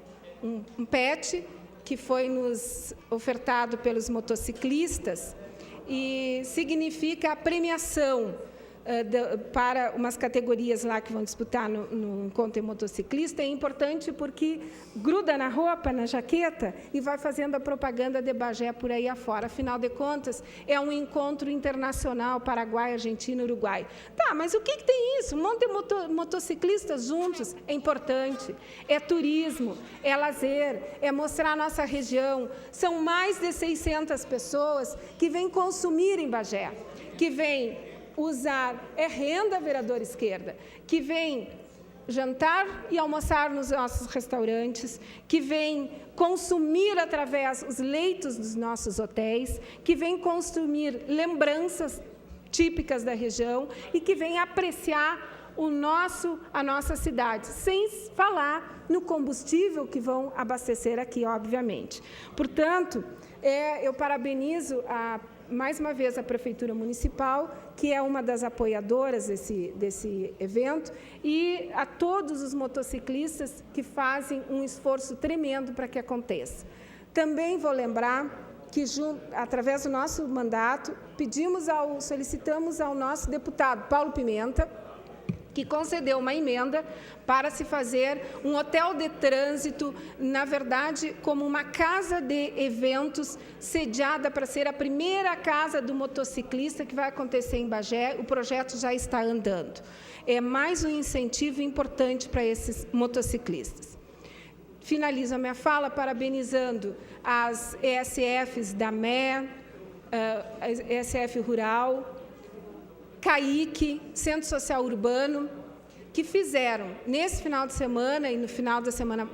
PET, que foi nos ofertado pelos motociclistas, e significa a premiação para umas categorias lá que vão disputar no encontro motociclista. É importante porque gruda na roupa, na jaqueta, e vai fazendo a propaganda de Bagé por aí afora. Afinal de contas, é um encontro internacional, Paraguai, Argentina, Uruguai. Tá, mas o que tem isso? Um monte de motociclistas juntos. É importante. É turismo, é lazer, é mostrar a nossa região. São mais de 600 pessoas que vêm consumir em Bagé, que vêm usar, é renda, vereador Esquerda, que vem jantar e almoçar nos nossos restaurantes, que vêm consumir através dos leitos dos nossos hotéis, que vêm consumir lembranças típicas da região e que vêm apreciar a nossa cidade, sem falar no combustível que vão abastecer aqui, obviamente. Portanto, eu parabenizo mais uma vez a Prefeitura Municipal, que é uma das apoiadoras desse evento, e a todos os motociclistas que fazem um esforço tremendo para que aconteça. Também vou lembrar que, através do nosso mandato, solicitamos ao nosso deputado Paulo Pimenta, que concedeu uma emenda para se fazer um hotel de trânsito, na verdade, como uma casa de eventos, sediada para ser a primeira casa do motociclista que vai acontecer em Bagé. O projeto já está andando. É mais um incentivo importante para esses motociclistas. Finalizo a minha fala parabenizando as ESFs da ME, ESF Rural, CAIC, Centro Social Urbano, que fizeram, nesse final de semana e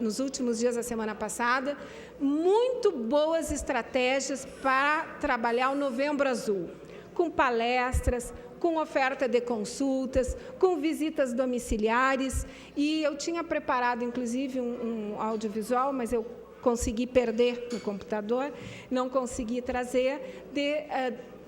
nos últimos dias da semana passada, muito boas estratégias para trabalhar o Novembro Azul, com palestras, com oferta de consultas, com visitas domiciliares, e eu tinha preparado, inclusive, um audiovisual, mas eu consegui perder no computador, não consegui trazer, de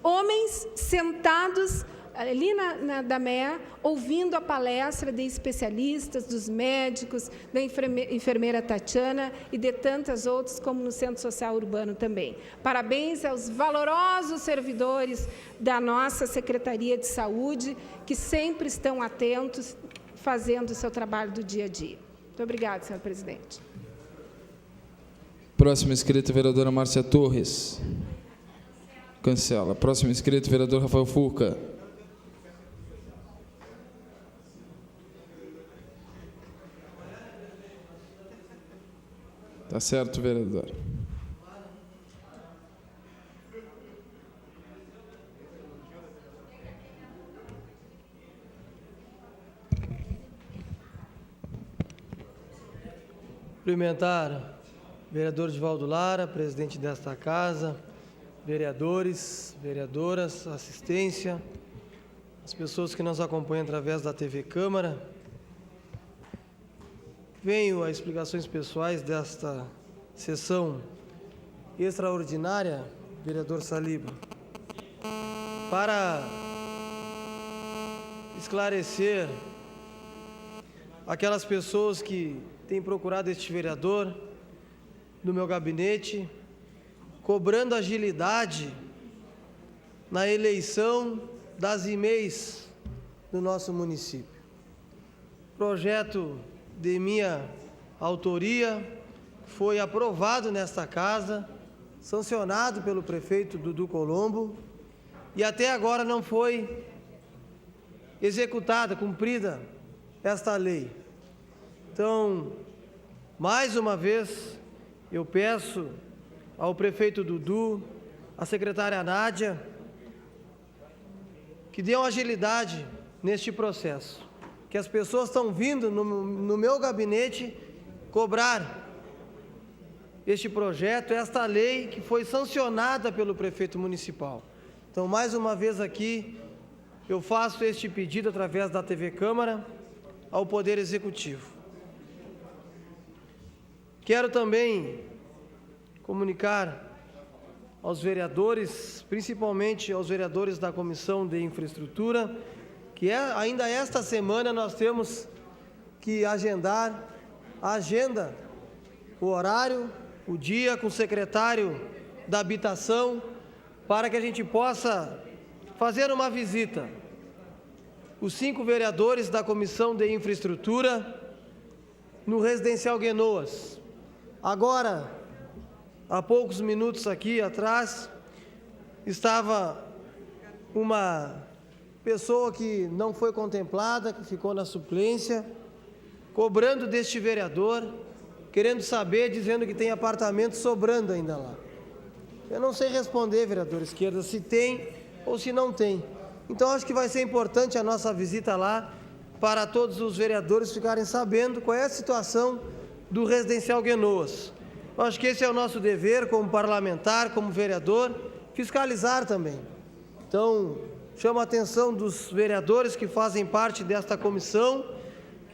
homens sentados ali na DAMEA, ouvindo a palestra de especialistas, dos médicos, da enfermeira Tatiana e de tantas outras, como no Centro Social Urbano também. Parabéns aos valorosos servidores da nossa Secretaria de Saúde, que sempre estão atentos, fazendo o seu trabalho do dia a dia. Muito obrigada, senhor presidente. Próximo inscrito, vereadora Márcia Torres. Cancela. Próximo inscrito, vereador Rafael Furca. Tá certo, vereador. Cumprimentar o vereador Divaldo Lara, presidente desta casa, vereadores, vereadoras, assistência, as pessoas que nos acompanham através da TV Câmara. Venho a explicações pessoais desta sessão extraordinária, vereador Saliba, para esclarecer aquelas pessoas que têm procurado este vereador no meu gabinete, cobrando agilidade na eleição das IMEIs do nosso município. Projeto de minha autoria, foi aprovado nesta casa, sancionado pelo prefeito Dudu Colombo, e até agora não foi executada, cumprida esta lei. Então, mais uma vez, eu peço ao prefeito Dudu, à secretária Nádia, que dêem agilidade neste processo, que as pessoas estão vindo no meu gabinete cobrar este projeto, esta lei que foi sancionada pelo prefeito municipal. Então, mais uma vez aqui, eu faço este pedido através da TV Câmara ao Poder Executivo. Quero também comunicar aos vereadores, principalmente aos vereadores da Comissão de Infraestrutura, que ainda esta semana nós temos que agendar a agenda, o horário, o dia com o secretário da Habitação, para que a gente possa fazer uma visita. Os 5 vereadores da Comissão de Infraestrutura no Residencial Guenoas. Agora, há poucos minutos aqui atrás, estava uma pessoa que não foi contemplada, que ficou na suplência, cobrando deste vereador, querendo saber, dizendo que tem apartamento sobrando ainda lá. Eu não sei responder, vereador Esquerda, se tem ou se não tem. Então, acho que vai ser importante a nossa visita lá, para todos os vereadores ficarem sabendo qual é a situação do residencial Guenoas. Eu acho que esse é o nosso dever como parlamentar, como vereador, fiscalizar também. Então, chamo a atenção dos vereadores que fazem parte desta comissão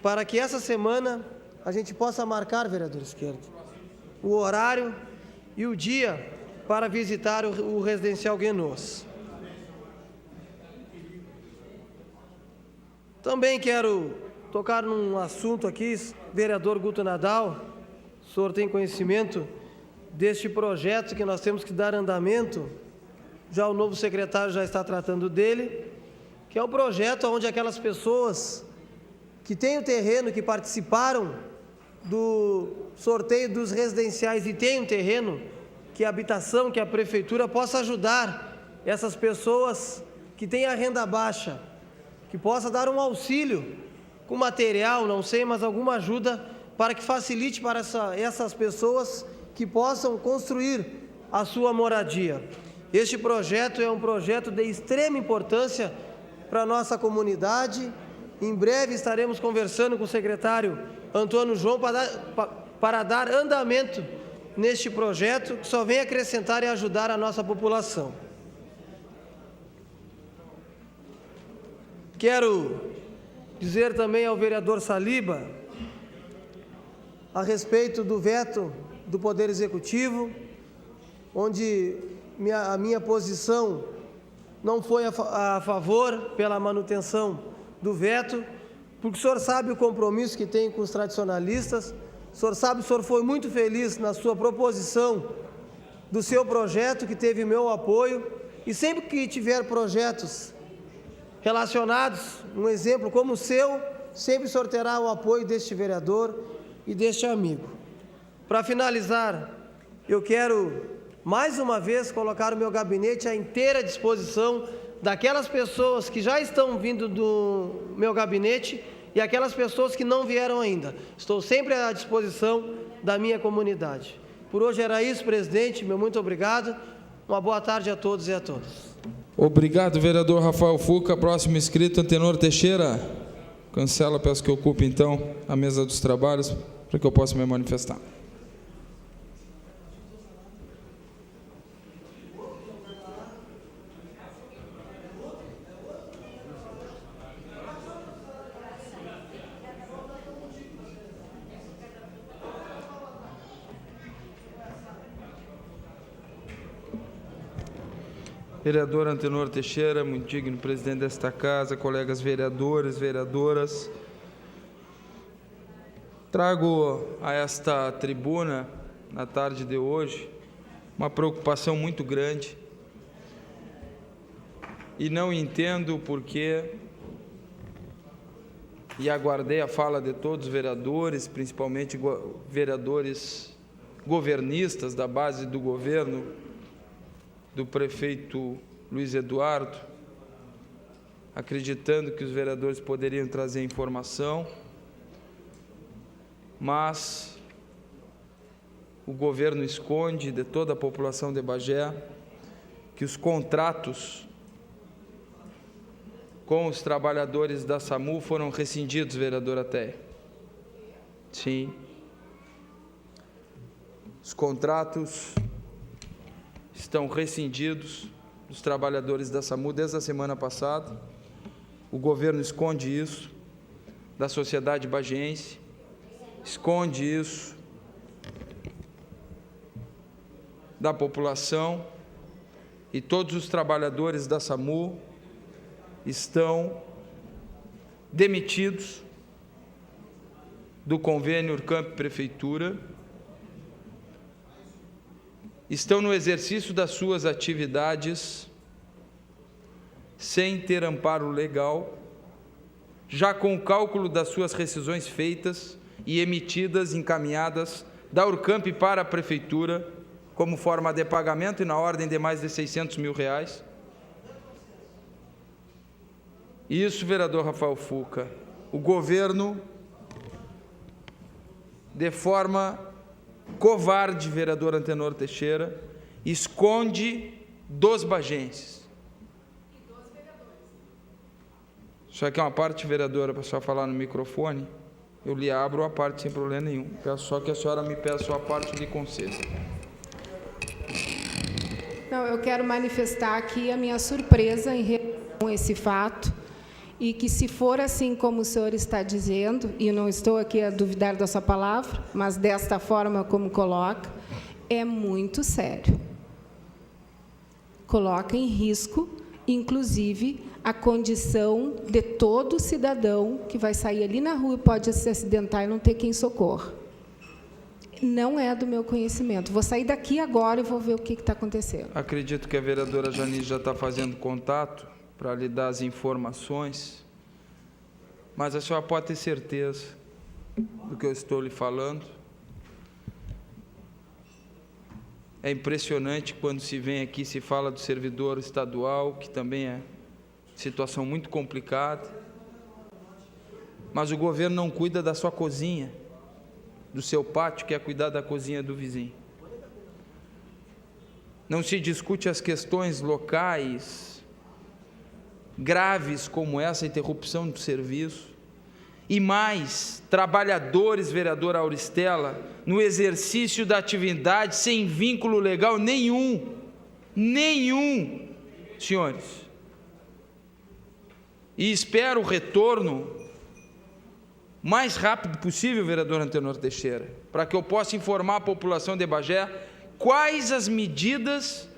para que essa semana a gente possa marcar, vereador Esquerdo, o horário e o dia para visitar o residencial Guenoas. Também quero tocar num assunto aqui, vereador Guto Nadal, o senhor tem conhecimento deste projeto que nós temos que dar andamento, já o novo secretário já está tratando dele, que é o projeto onde aquelas pessoas que têm o terreno, que participaram do sorteio dos residenciais e têm um terreno, que a habitação, que a prefeitura possa ajudar essas pessoas que têm a renda baixa, que possa dar um auxílio com material, não sei, mas alguma ajuda para que facilite para essas pessoas que possam construir a sua moradia. Este projeto é um projeto de extrema importância para a nossa comunidade. Em breve estaremos conversando com o secretário Antônio João para dar andamento neste projeto, que só vem acrescentar e ajudar a nossa população. Quero dizer também ao vereador Saliba a respeito do veto do Poder Executivo, onde a minha posição não foi a favor pela manutenção do veto, porque o senhor sabe o compromisso que tem com os tradicionalistas, o senhor sabe, o senhor foi muito feliz na sua proposição do seu projeto, que teve meu apoio, e sempre que tiver projetos relacionados, um exemplo como o seu, sempre o senhor terá o apoio deste vereador e deste amigo. Para finalizar, eu quero mais uma vez colocar o meu gabinete à inteira disposição daquelas pessoas que já estão vindo do meu gabinete e aquelas pessoas que não vieram ainda. Estou sempre à disposição da minha comunidade. Por hoje era isso, presidente. Meu muito obrigado. Uma boa tarde a todos e a todas. Obrigado, vereador Rafael Fuca. Próximo inscrito, Antenor Teixeira. Cancela, peço que ocupe, então, a mesa dos trabalhos, para que eu possa me manifestar. Vereador Antenor Teixeira, muito digno presidente desta casa, colegas vereadores, vereadoras, trago a esta tribuna, na tarde de hoje, uma preocupação muito grande e não entendo porquê, e aguardei a fala de todos os vereadores, principalmente vereadores governistas da base do governo, do prefeito Luiz Eduardo, acreditando que os vereadores poderiam trazer informação, mas o governo esconde de toda a população de Bagé que os contratos com os trabalhadores da SAMU foram rescindidos, vereador Até. Sim. Os contratos estão rescindidos dos trabalhadores da SAMU desde a semana passada. O governo esconde isso da sociedade bagiense, esconde isso da população, e todos os trabalhadores da SAMU estão demitidos do convênio Urcamp-Prefeitura, estão no exercício das suas atividades sem ter amparo legal, já com o cálculo das suas rescisões feitas e emitidas, encaminhadas da Urcamp para a Prefeitura, como forma de pagamento e na ordem de mais de R$600 mil. Isso, vereador Rafael Fuca, o governo, de forma covarde, vereador Antenor Teixeira, esconde dos bagenses. Já que é uma parte, vereadora, para a senhora falar no microfone, eu lhe abro a parte sem problema nenhum. Peço só que a senhora me peça a sua parte de conselho. Não, eu quero manifestar aqui a minha surpresa em relação a esse fato, e que, se for assim como o senhor está dizendo, e não estou aqui a duvidar da sua palavra, mas desta forma como coloca, é muito sério. Coloca em risco, inclusive, a condição de todo cidadão que vai sair ali na rua e pode se acidentar e não ter quem socorra. Não é do meu conhecimento. Vou sair daqui agora e vou ver o que está acontecendo. Acredito que a vereadora Janice já está fazendo contato para lhe dar as informações, mas a senhora pode ter certeza do que eu estou lhe falando. É impressionante quando se vem aqui e se fala do servidor estadual, que também é situação muito complicada, mas o governo não cuida da sua cozinha, do seu pátio, que é cuidar da cozinha do vizinho. Não se discute as questões locais graves como essa interrupção do serviço, e mais, trabalhadores, vereadora Auristela, no exercício da atividade sem vínculo legal nenhum, senhores. E espero o retorno mais rápido possível, vereador Antenor Teixeira, para que eu possa informar a população de Bagé quais as medidas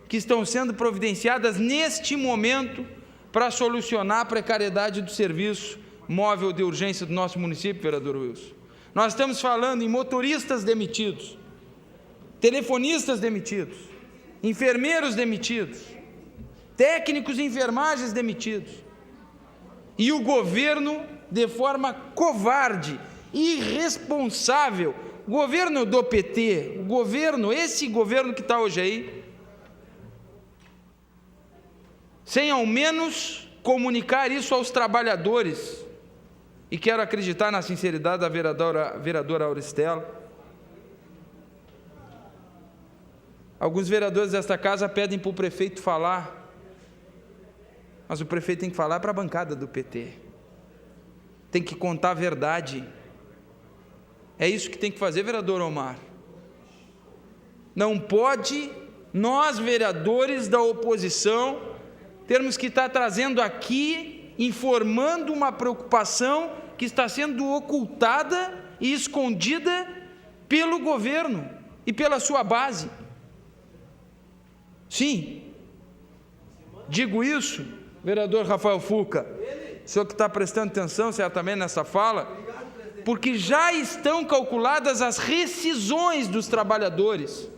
que estão sendo providenciadas neste momento para solucionar a precariedade do serviço móvel de urgência do nosso município, vereador Wilson. Nós estamos falando em motoristas demitidos, telefonistas demitidos, enfermeiros demitidos, técnicos de enfermagens demitidos. E o governo, de forma covarde, irresponsável, governo do PT, esse governo que está hoje aí, sem ao menos comunicar isso aos trabalhadores, e quero acreditar na sinceridade da vereadora Auristela. Alguns vereadores desta casa pedem para o prefeito falar, mas o prefeito tem que falar para a bancada do PT, tem que contar a verdade. É isso que tem que fazer, vereador Omar. Não pode nós, vereadores da oposição, termos que estar trazendo aqui, informando uma preocupação que está sendo ocultada e escondida pelo governo e pela sua base. Sim, digo isso, vereador Rafael Fuca, o senhor que está prestando atenção certamente nessa fala, porque já estão calculadas as rescisões dos trabalhadores.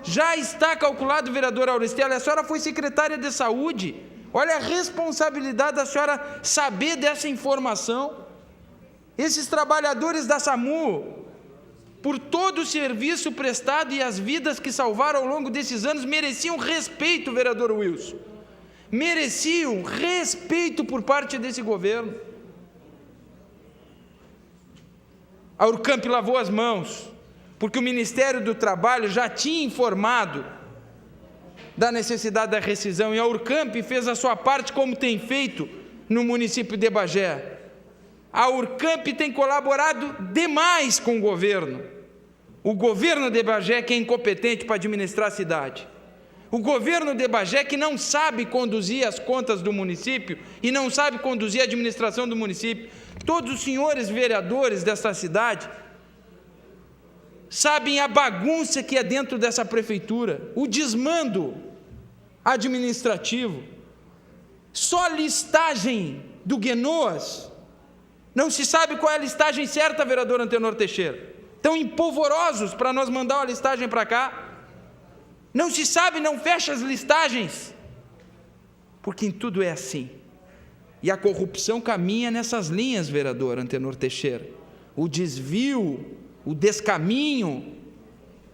Já está calculado, vereadora Auristela, a senhora foi secretária de saúde, olha a responsabilidade da senhora saber dessa informação. Esses trabalhadores da SAMU, por todo o serviço prestado e as vidas que salvaram ao longo desses anos, mereciam respeito, vereador Wilson, mereciam respeito por parte desse governo. A Urcamp lavou as mãos, porque o Ministério do Trabalho já tinha informado da necessidade da rescisão, e a Urcamp fez a sua parte, como tem feito no município de Bagé. A Urcamp tem colaborado demais com o governo de Bagé, que é incompetente para administrar a cidade, o governo de Bagé, que não sabe conduzir as contas do município e não sabe conduzir a administração do município. Todos os senhores vereadores desta cidade sabem a bagunça que é dentro dessa prefeitura, o desmando administrativo. Só listagem do Guenoas, não se sabe qual é a listagem certa, vereador Antenor Teixeira. Estão empolvorosos para nós mandar uma listagem para cá. Não se sabe, não fecha as listagens, porque em tudo é assim. E a corrupção caminha nessas linhas, vereador Antenor Teixeira. O desvio, o descaminho,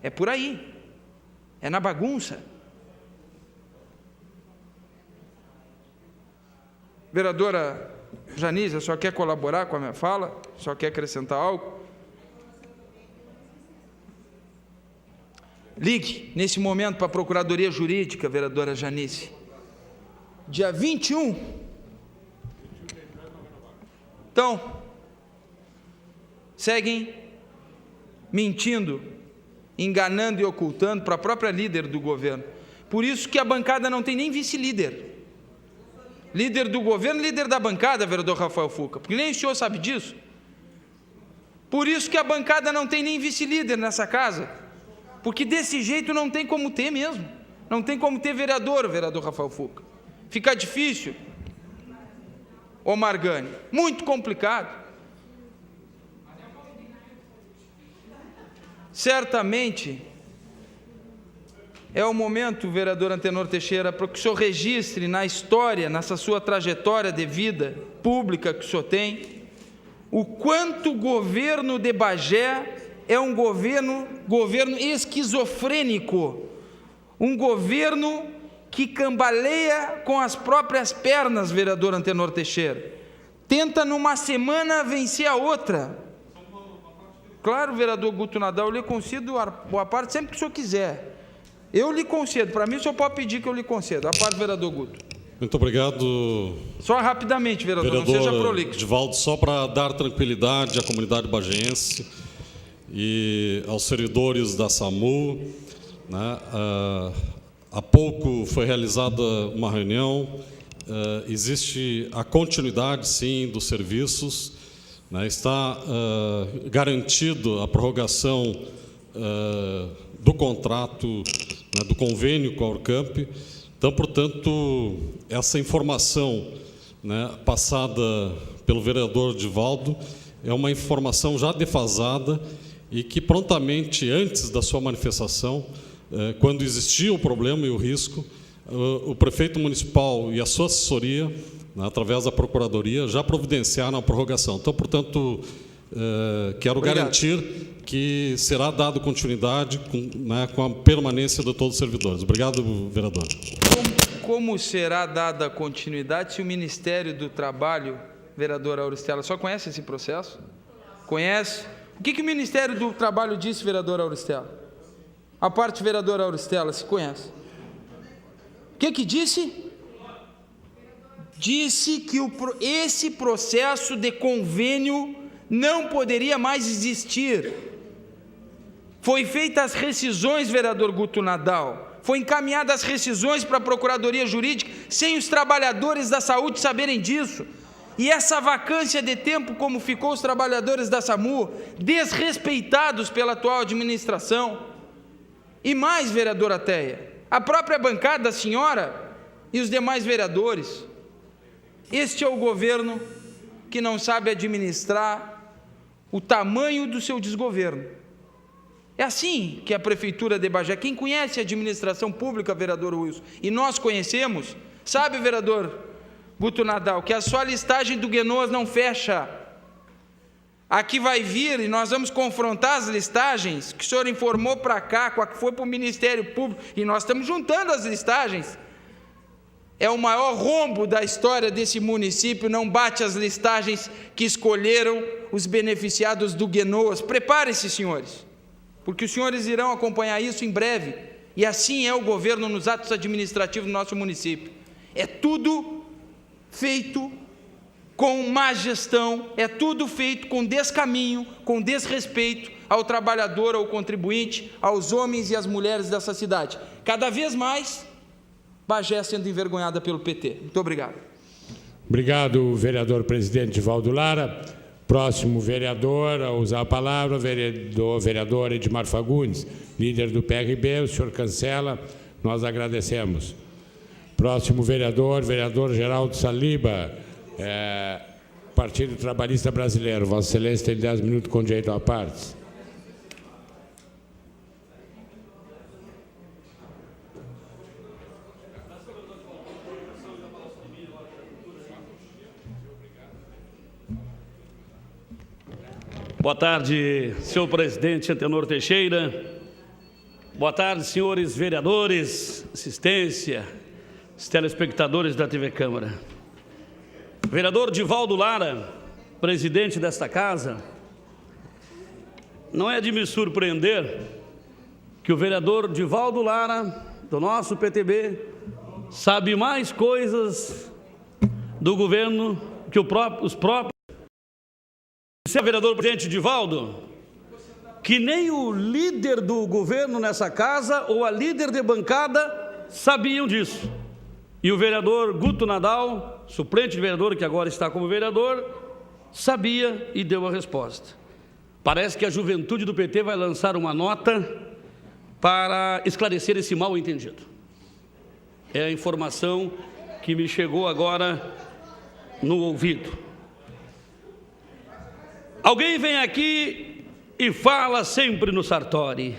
é por aí, é na bagunça. Vereadora Janice, só quer colaborar com a minha fala? Só quer acrescentar algo? Ligue nesse momento para a Procuradoria Jurídica, vereadora Janice. Dia 21, Então, seguem mentindo, enganando e ocultando para a própria líder do governo. Por isso que a bancada não tem nem vice-líder. Líder do governo, líder da bancada, vereador Rafael Fuca, porque nem o senhor sabe disso. Por isso que a bancada não tem nem vice-líder nessa casa, porque desse jeito não tem como ter mesmo. Não tem como ter vereador Rafael Fuca. Fica difícil, ô Margani, muito complicado. Certamente é o momento, vereador Antenor Teixeira, para que o senhor registre na história, nessa sua trajetória de vida pública que o senhor tem, o quanto o governo de Bagé é um governo esquizofrênico, um governo que cambaleia com as próprias pernas, vereador Antenor Teixeira. Tenta numa semana vencer a outra. Claro, vereador Guto Nadal, eu lhe concedo a parte sempre que o senhor quiser. Eu lhe concedo. Para mim, o senhor pode pedir que eu lhe concedo. A parte, vereador Guto. Muito obrigado. Só rapidamente, vereador, não seja prolixo. Divaldo, só para dar tranquilidade à comunidade bagiense e aos servidores da SAMU, né? Há pouco foi realizada uma reunião, existe a continuidade, sim, dos serviços, né? Está garantido a prorrogação do contrato, né, do convênio com a Orcamp. Então, portanto, essa informação, né, passada pelo vereador Divaldo é uma informação já defasada e que prontamente, antes da sua manifestação, quando existia o problema e o risco, o prefeito municipal e a sua assessoria, né, através da Procuradoria, já providenciaram a prorrogação. Então, portanto, quero garantir que será dado continuidade com a permanência de todos os servidores. Obrigado, vereador. Como será dada continuidade se o Ministério do Trabalho, vereadora Auristela, só conhece esse processo? Conhece? O que o Ministério do Trabalho disse, vereadora Auristela? A parte vereadora Auristela, se conhece? O que disse? Disse que esse processo de convênio não poderia mais existir. Foi feitas as rescisões, vereador Guto Nadal. Foi encaminhadas as rescisões para a Procuradoria Jurídica, sem os trabalhadores da saúde saberem disso. E essa vacância de tempo, como ficou os trabalhadores da SAMU, desrespeitados pela atual administração. E mais, vereadora Teia, a própria bancada da senhora e os demais vereadores. Este é o governo que não sabe administrar o tamanho do seu desgoverno. É assim que a Prefeitura de Bagé, quem conhece a administração pública, vereador Wilson, e nós conhecemos, sabe, vereador Guto Nadal, que a sua listagem do Guenoas não fecha. Aqui vai vir e nós vamos confrontar as listagens que o senhor informou para cá, com a que foi para o Ministério Público, e nós estamos juntando as listagens. É o maior rombo da história desse município, não bate as listagens que escolheram os beneficiados do Guenoas. Preparem-se, senhores, porque os senhores irão acompanhar isso em breve, e assim é o governo nos atos administrativos do nosso município. É tudo feito com má gestão, é tudo feito com descaminho, com desrespeito ao trabalhador, ao contribuinte, aos homens e às mulheres dessa cidade. Cada vez mais, Bagé sendo envergonhada pelo PT. Muito obrigado. Obrigado, vereador presidente Divaldo Lara. Próximo vereador a usar a palavra, vereador Edmar Fagundes, líder do PRB. O senhor cancela, nós agradecemos. Próximo vereador Geraldo Saliba, Partido Trabalhista Brasileiro. Vossa Excelência tem 10 minutos com direito à parte. Boa tarde, senhor presidente Antenor Teixeira. Boa tarde, senhores vereadores, assistência, os telespectadores da TV Câmara. Vereador Divaldo Lara, presidente desta casa, não é de me surpreender que o vereador Divaldo Lara, do nosso PTB, sabe mais coisas do governo que os próprios vereador presidente Divaldo, que nem o líder do governo nessa casa ou a líder de bancada sabiam disso. E o vereador Guto Nadal, suplente de vereador, que agora está como vereador, sabia e deu a resposta. Parece que a juventude do PT vai lançar uma nota para esclarecer esse mal-entendido. É a informação que me chegou agora no ouvido. Alguém vem aqui e fala sempre no Sartori,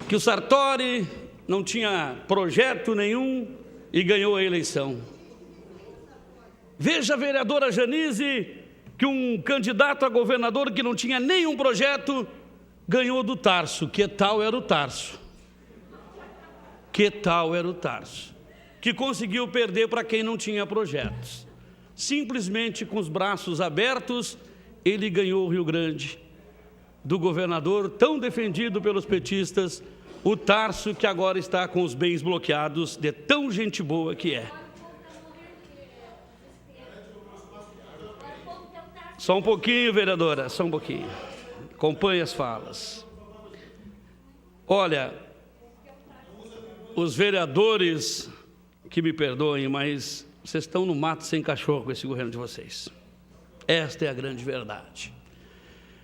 que o Sartori não tinha projeto nenhum e ganhou a eleição. Veja a vereadora Janise, que um candidato a governador que não tinha nenhum projeto ganhou do Tarso. Que tal era o Tarso? Que tal era o Tarso? Que conseguiu perder para quem não tinha projetos. Simplesmente com os braços abertos, ele ganhou o Rio Grande, do governador tão defendido pelos petistas, o Tarso, que agora está com os bens bloqueados, de tão gente boa que é. Só um pouquinho, vereadora, só um pouquinho. Acompanhe as falas. Olha, os vereadores, que me perdoem, mas vocês estão no mato sem cachorro com esse governo de vocês. Esta é a grande verdade.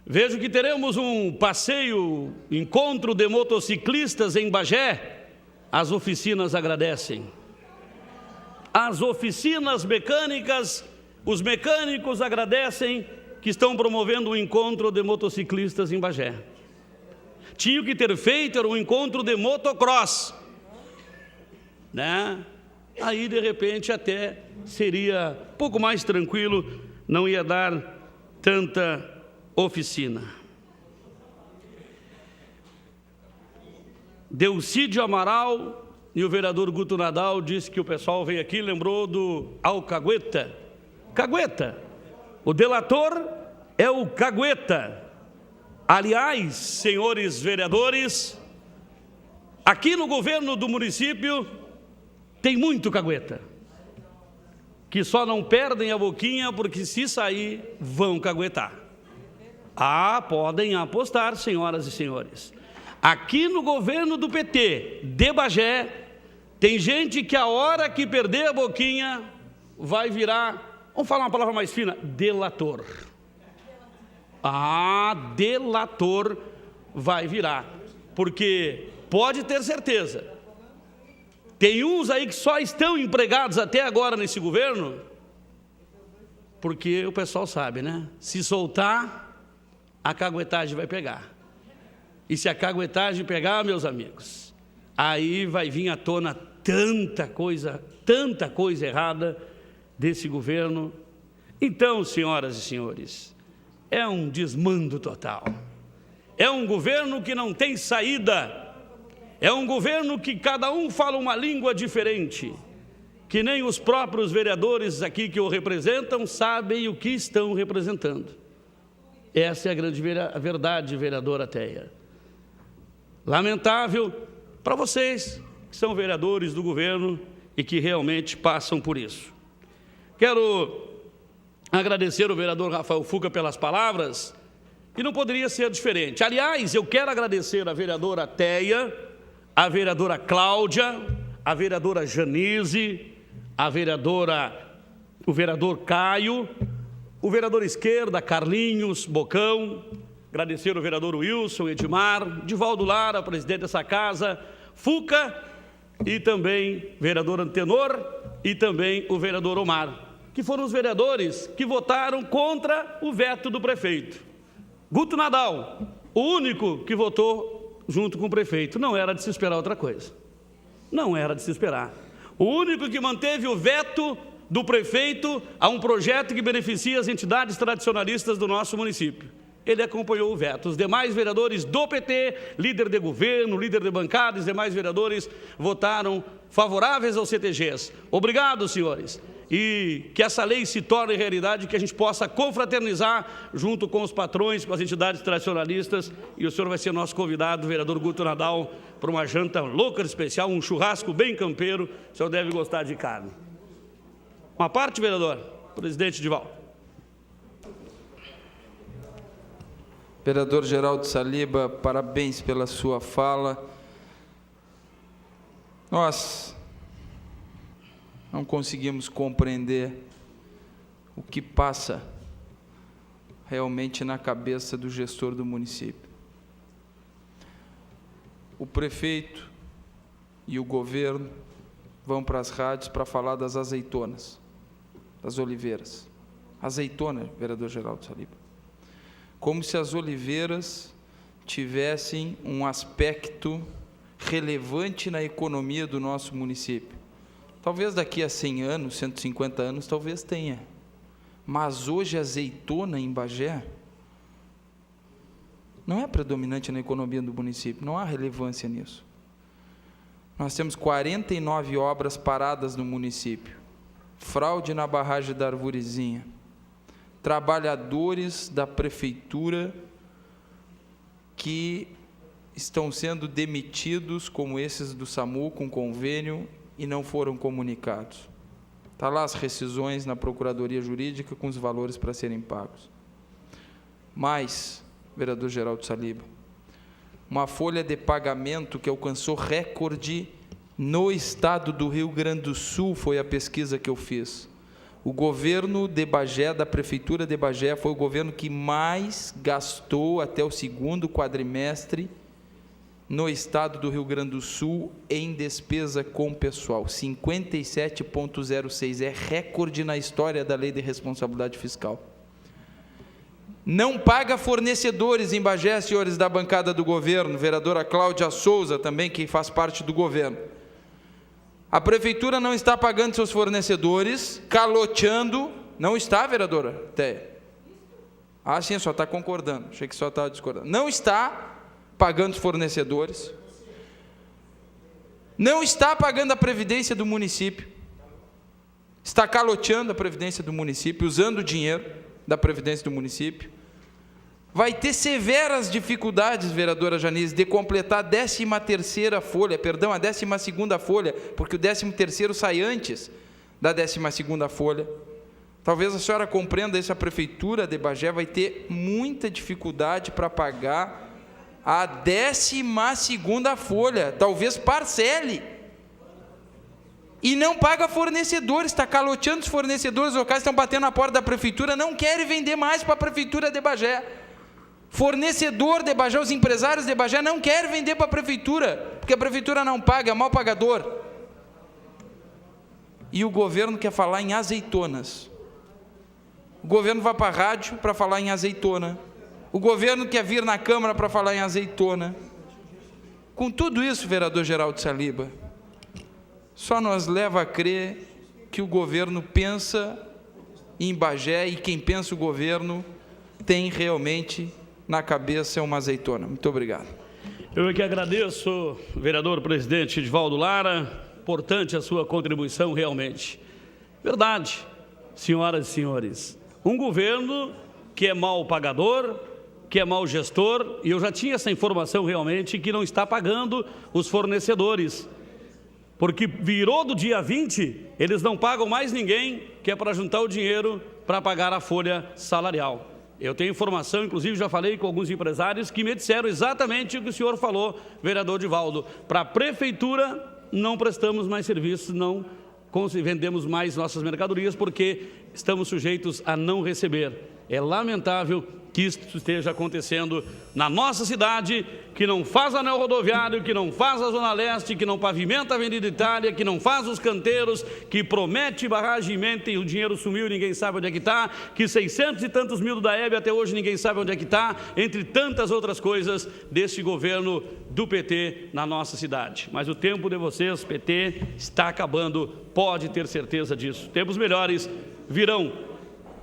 Vejo que teremos um passeio, encontro de motociclistas em Bagé. As oficinas agradecem. As oficinas mecânicas, os mecânicos agradecem que estão promovendo um encontro de motociclistas em Bagé. Tinha que ter feito era um encontro de motocross, né? Aí, de repente, até seria um pouco mais tranquilo, não ia dar tanta oficina. Delcídio Amaral e o vereador Guto Nadal disse que o pessoal veio aqui e lembrou do Alcagueta. Cagueta, o delator é o Cagueta. Aliás, senhores vereadores, aqui no governo do município tem muito cagueta, que só não perdem a boquinha porque se sair vão caguetar. Ah, podem apostar, senhoras e senhores. Aqui no governo do PT de Bagé, tem gente que a hora que perder a boquinha vai virar, vamos falar uma palavra mais fina, delator. Ah, delator vai virar, porque pode ter certeza, tem uns aí que só estão empregados até agora nesse governo, porque o pessoal sabe, né? Se soltar, a caguetagem vai pegar. E se a caguetagem pegar, meus amigos, aí vai vir à tona tanta coisa errada desse governo. Então, senhoras e senhores, é um desmando total. É um governo que não tem saída. É um governo que cada um fala uma língua diferente, que nem os próprios vereadores aqui que o representam sabem o que estão representando. Essa é a grande verdade, vereadora Teia. Lamentável para vocês que são vereadores do governo e que realmente passam por isso. Quero agradecer o vereador Rafael Fuca pelas palavras, e não poderia ser diferente. Aliás, eu quero agradecer a vereadora Teia, a vereadora Cláudia, a vereadora Janise, o vereador Caio, o vereador Esquerda, Carlinhos, Bocão, agradecer o vereador Wilson, Edmar, Divaldo Lara, presidente dessa casa, Fuca, e também vereador Antenor, e também o vereador Omar, que foram os vereadores que votaram contra o veto do prefeito. Guto Nadal, o único que votou junto com o prefeito. Não era de se esperar outra coisa. Não era de se esperar. O único que manteve o veto do prefeito a um projeto que beneficia as entidades tradicionalistas do nosso município. Ele acompanhou o veto. Os demais vereadores do PT, líder de governo, líder de bancada, os demais vereadores votaram favoráveis aos CTGs. Obrigado, senhores. E que essa lei se torne realidade, que a gente possa confraternizar junto com os patrões, com as entidades tradicionalistas, e o senhor vai ser nosso convidado, vereador Guto Nadal, para uma janta louca especial, um churrasco bem campeiro. O senhor deve gostar de carne. Uma parte, vereador, presidente Divaldo. Vereador Geraldo Saliba, parabéns pela sua fala. Nós não conseguimos compreender o que passa realmente na cabeça do gestor do município. O prefeito e o governo vão para as rádios para falar das azeitonas, das oliveiras. Azeitona, vereador Geraldo Saliba. Como se as oliveiras tivessem um aspecto relevante na economia do nosso município. Talvez daqui a 100 anos, 150 anos, talvez tenha. Mas hoje a azeitona em Bagé não é predominante na economia do município, não há relevância nisso. Nós temos 49 obras paradas no município. Fraude na barragem da Arvorezinha. Trabalhadores da prefeitura que estão sendo demitidos, como esses do SAMU, com convênio, e não foram comunicados. Está lá as rescisões na Procuradoria Jurídica com os valores para serem pagos. Mas, vereador Geraldo Saliba, uma folha de pagamento que alcançou recorde no estado do Rio Grande do Sul, foi a pesquisa que eu fiz. O governo de Bagé, da Prefeitura de Bagé, foi o governo que mais gastou até o segundo quadrimestre no estado do Rio Grande do Sul em despesa com pessoal. 57,06, é recorde na história da Lei de Responsabilidade Fiscal. Não paga fornecedores em Bagé, senhores da bancada do governo, vereadora Cláudia Souza também, que faz parte do governo. A prefeitura não está pagando seus fornecedores, caloteando, não está, vereadora Téia? Ah, sim, só está concordando, achei que só estava discordando. Não está pagando os fornecedores, não está pagando a previdência do município, está caloteando a previdência do município, usando o dinheiro da previdência do município. Vai ter severas dificuldades, vereadora Janice, de completar a 13ª folha, perdão, a 12ª folha, porque o 13º sai antes da 12ª folha. Talvez a senhora compreenda isso, a Prefeitura de Bagé vai ter muita dificuldade para pagar a 12ª folha, talvez parcele. E não paga fornecedores, está caloteando os fornecedores locais, estão batendo na porta da Prefeitura, não querem vender mais para a Prefeitura de Bagé. Fornecedor de Bagé, os empresários de Bagé não querem vender para a Prefeitura, porque a Prefeitura não paga, é mal pagador. E o governo quer falar em azeitonas. O governo vai para a rádio para falar em azeitona. O governo quer vir na Câmara para falar em azeitona. Com tudo isso, vereador Geraldo Saliba, só nos leva a crer que o governo pensa em Bagé e quem pensa o governo tem realmente na cabeça uma azeitona. Muito obrigado. Eu é que agradeço, vereador presidente Edivaldo Lara, importante a sua contribuição realmente. Verdade, senhoras e senhores, um governo que é mal pagador, que é mau gestor, e eu já tinha essa informação realmente, que não está pagando os fornecedores, porque virou do dia 20, eles não pagam mais ninguém, que é para juntar o dinheiro para pagar a folha salarial. Eu tenho informação, inclusive já falei com alguns empresários que me disseram exatamente o que o senhor falou, vereador Edivaldo. Para a Prefeitura não prestamos mais serviços, não vendemos mais nossas mercadorias, porque estamos sujeitos a não receber. É lamentável que isso esteja acontecendo na nossa cidade, que não faz anel rodoviário, que não faz a Zona Leste, que não pavimenta a Avenida Itália, que não faz os canteiros, que promete barragem e o dinheiro sumiu e ninguém sabe onde é que está, que 600 e tantos mil do DAEB até hoje ninguém sabe onde é que está, entre tantas outras coisas deste governo do PT na nossa cidade. Mas o tempo de vocês, PT, está acabando, pode ter certeza disso. Tempos melhores virão.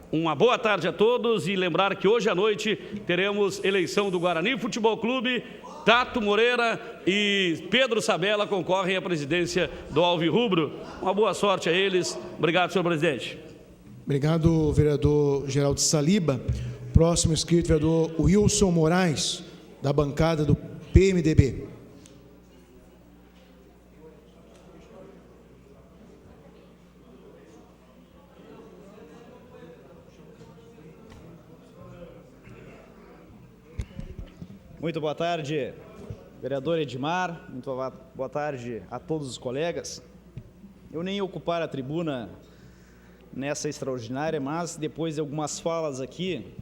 Uma boa tarde a todos e lembrar que hoje à noite teremos eleição do Guarani Futebol Clube. Tato Moreira e Pedro Sabella concorrem à presidência do Alvirrubro. Uma boa sorte a eles. Obrigado, senhor presidente. Obrigado, vereador Geraldo Saliba. Próximo inscrito, vereador Wilson Moraes, da bancada do PMDB. Muito boa tarde, vereador Edmar. Muito boa tarde a todos os colegas. Eu nem ia ocupar a tribuna nessa extraordinária, mas depois de algumas falas aqui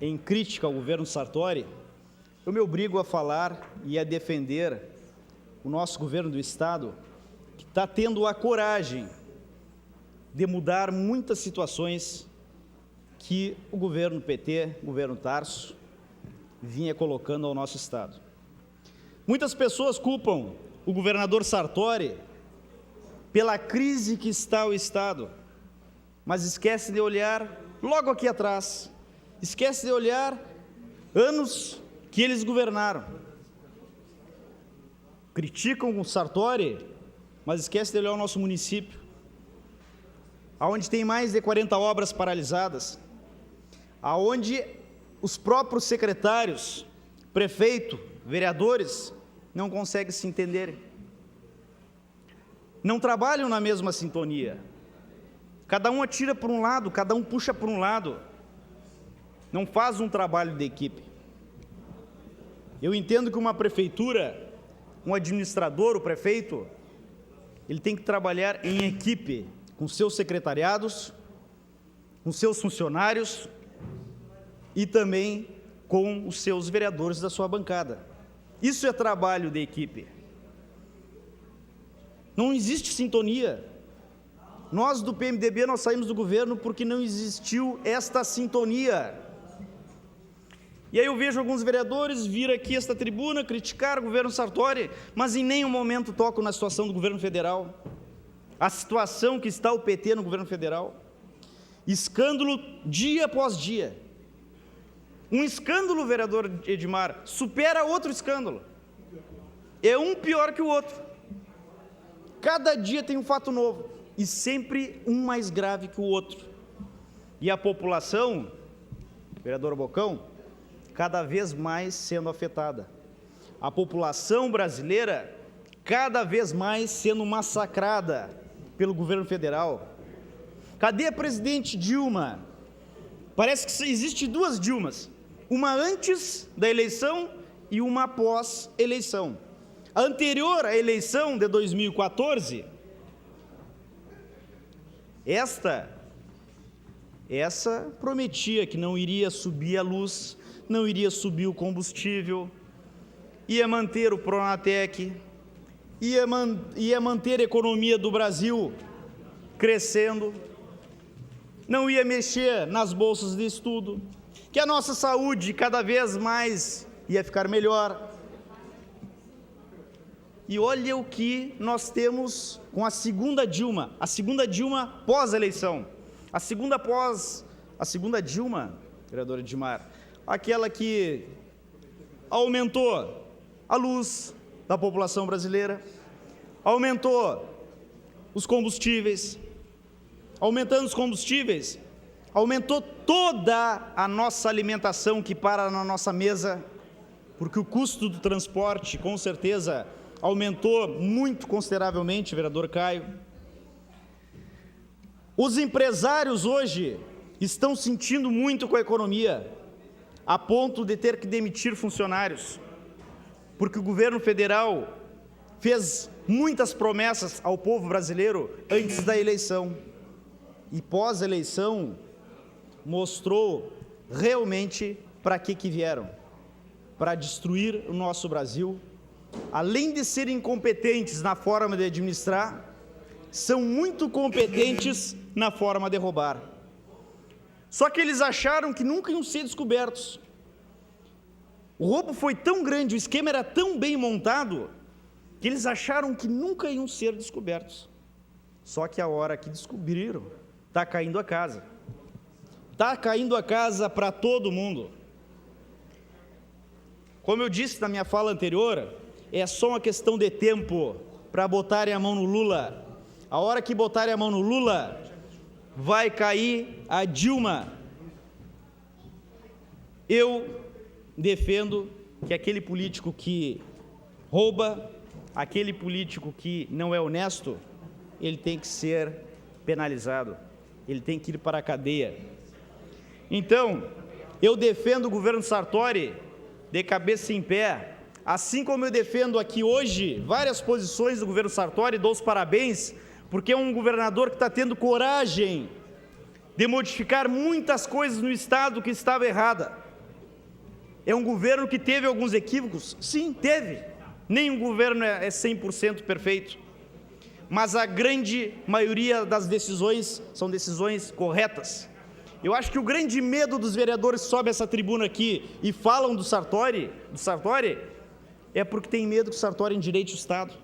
em crítica ao governo Sartori, eu me obrigo a falar e a defender o nosso governo do Estado, que está tendo a coragem de mudar muitas situações que o governo PT, o governo Tarso, vinha colocando ao nosso Estado. Muitas pessoas culpam o governador Sartori pela crise que está o Estado, mas esquece de olhar logo aqui atrás, esquece de olhar anos que eles governaram. Criticam o Sartori, mas esquece de olhar o nosso município, aonde tem mais de 40 obras paralisadas, aonde os próprios secretários, prefeito, vereadores, não conseguem se entenderem. Não trabalham na mesma sintonia. Cada um atira por um lado, cada um puxa por um lado. Não faz um trabalho de equipe. Eu entendo que uma prefeitura, um administrador, o prefeito, ele tem que trabalhar em equipe, com seus secretariados, com seus funcionários e também com os seus vereadores da sua bancada. Isso é trabalho de equipe. Não existe sintonia. Nós do PMDB, nós saímos do governo porque não existiu esta sintonia. E aí eu vejo alguns vereadores vir aqui a esta tribuna criticar o governo Sartori, mas em nenhum momento tocam na situação do governo federal, a situação que está o PT no governo federal. Escândalo dia após dia. Um escândalo, vereador Edmar, supera outro escândalo. É um pior que o outro. Cada dia tem um fato novo e sempre um mais grave que o outro. E a população, vereador Bocão, cada vez mais sendo afetada. A população brasileira cada vez mais sendo massacrada pelo governo federal. Cadê a presidente Dilma? Parece que existe duas Dilmas, uma antes da eleição e uma após eleição. A anterior à eleição de 2014, essa prometia que não iria subir a luz, não iria subir o combustível, ia manter o Pronatec, ia manter a economia do Brasil crescendo, não ia mexer nas bolsas de estudo, que a nossa saúde cada vez mais ia ficar melhor. E olha o que nós temos com a segunda Dilma pós-eleição. A segunda Dilma, vereador Edmar, aquela que aumentou a luz da população brasileira, aumentou os combustíveis, aumentando os combustíveis, aumentou toda a nossa alimentação que para na nossa mesa, porque o custo do transporte, com certeza, aumentou muito consideravelmente, vereador Caio. Os empresários hoje estão sentindo muito com a economia, a ponto de ter que demitir funcionários, porque o governo federal fez muitas promessas ao povo brasileiro antes da eleição e pós-eleição mostrou realmente para que vieram, para destruir o nosso Brasil. Além de serem incompetentes na forma de administrar, são muito competentes na forma de roubar. Só que eles acharam que nunca iam ser descobertos. O roubo foi tão grande, o esquema era tão bem montado, que eles acharam que nunca iam ser descobertos. Só que a hora que descobriram, está caindo a casa. Está caindo a casa para todo mundo. Como eu disse na minha fala anterior, é só uma questão de tempo para botarem a mão no Lula. A hora que botarem a mão no Lula, vai cair a Dilma. Eu defendo que aquele político que rouba, aquele político que não é honesto, ele tem que ser penalizado, ele tem que ir para a cadeia. Então, eu defendo o governo Sartori de cabeça em pé, assim como eu defendo aqui hoje várias posições do governo Sartori, dou os parabéns, porque é um governador que está tendo coragem de modificar muitas coisas no Estado que estava errada. É um governo que teve alguns equívocos? Sim, teve. Nenhum governo é 100% perfeito. Mas a grande maioria das decisões são decisões corretas. Eu acho que o grande medo dos vereadores que sobem essa tribuna aqui e falam do Sartori, é porque tem medo que o Sartori endireite o Estado.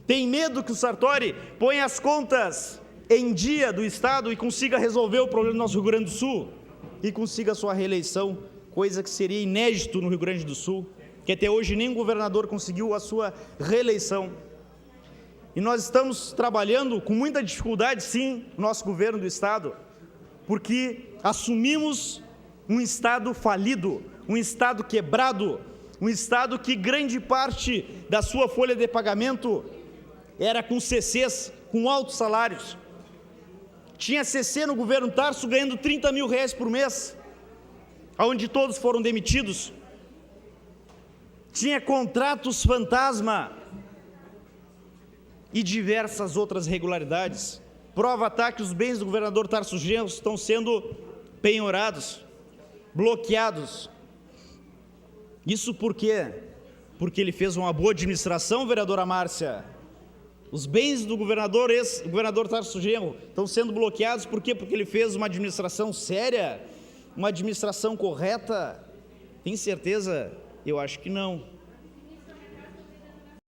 Tem medo que o Sartori ponha as contas em dia do Estado e consiga resolver o problema do nosso Rio Grande do Sul e consiga a sua reeleição, coisa que seria inédito no Rio Grande do Sul, que até hoje nenhum governador conseguiu a sua reeleição. E nós estamos trabalhando com muita dificuldade, sim, nosso governo do Estado, porque assumimos um Estado falido, um Estado quebrado, um Estado que grande parte da sua folha de pagamento era com CCs, com altos salários. Tinha CC no governo Tarso ganhando 30 mil reais por mês, onde todos foram demitidos. Tinha contratos fantasma e diversas outras irregularidades. Prova está que os bens do governador Tarso Genro estão sendo penhorados, bloqueados. Isso por quê? Porque ele fez uma boa administração, vereadora Márcia. Os bens do governador, ex-governador Tarso Genro, estão sendo bloqueados, por quê? Porque ele fez uma administração séria, uma administração correta? Tem certeza? Eu acho que não.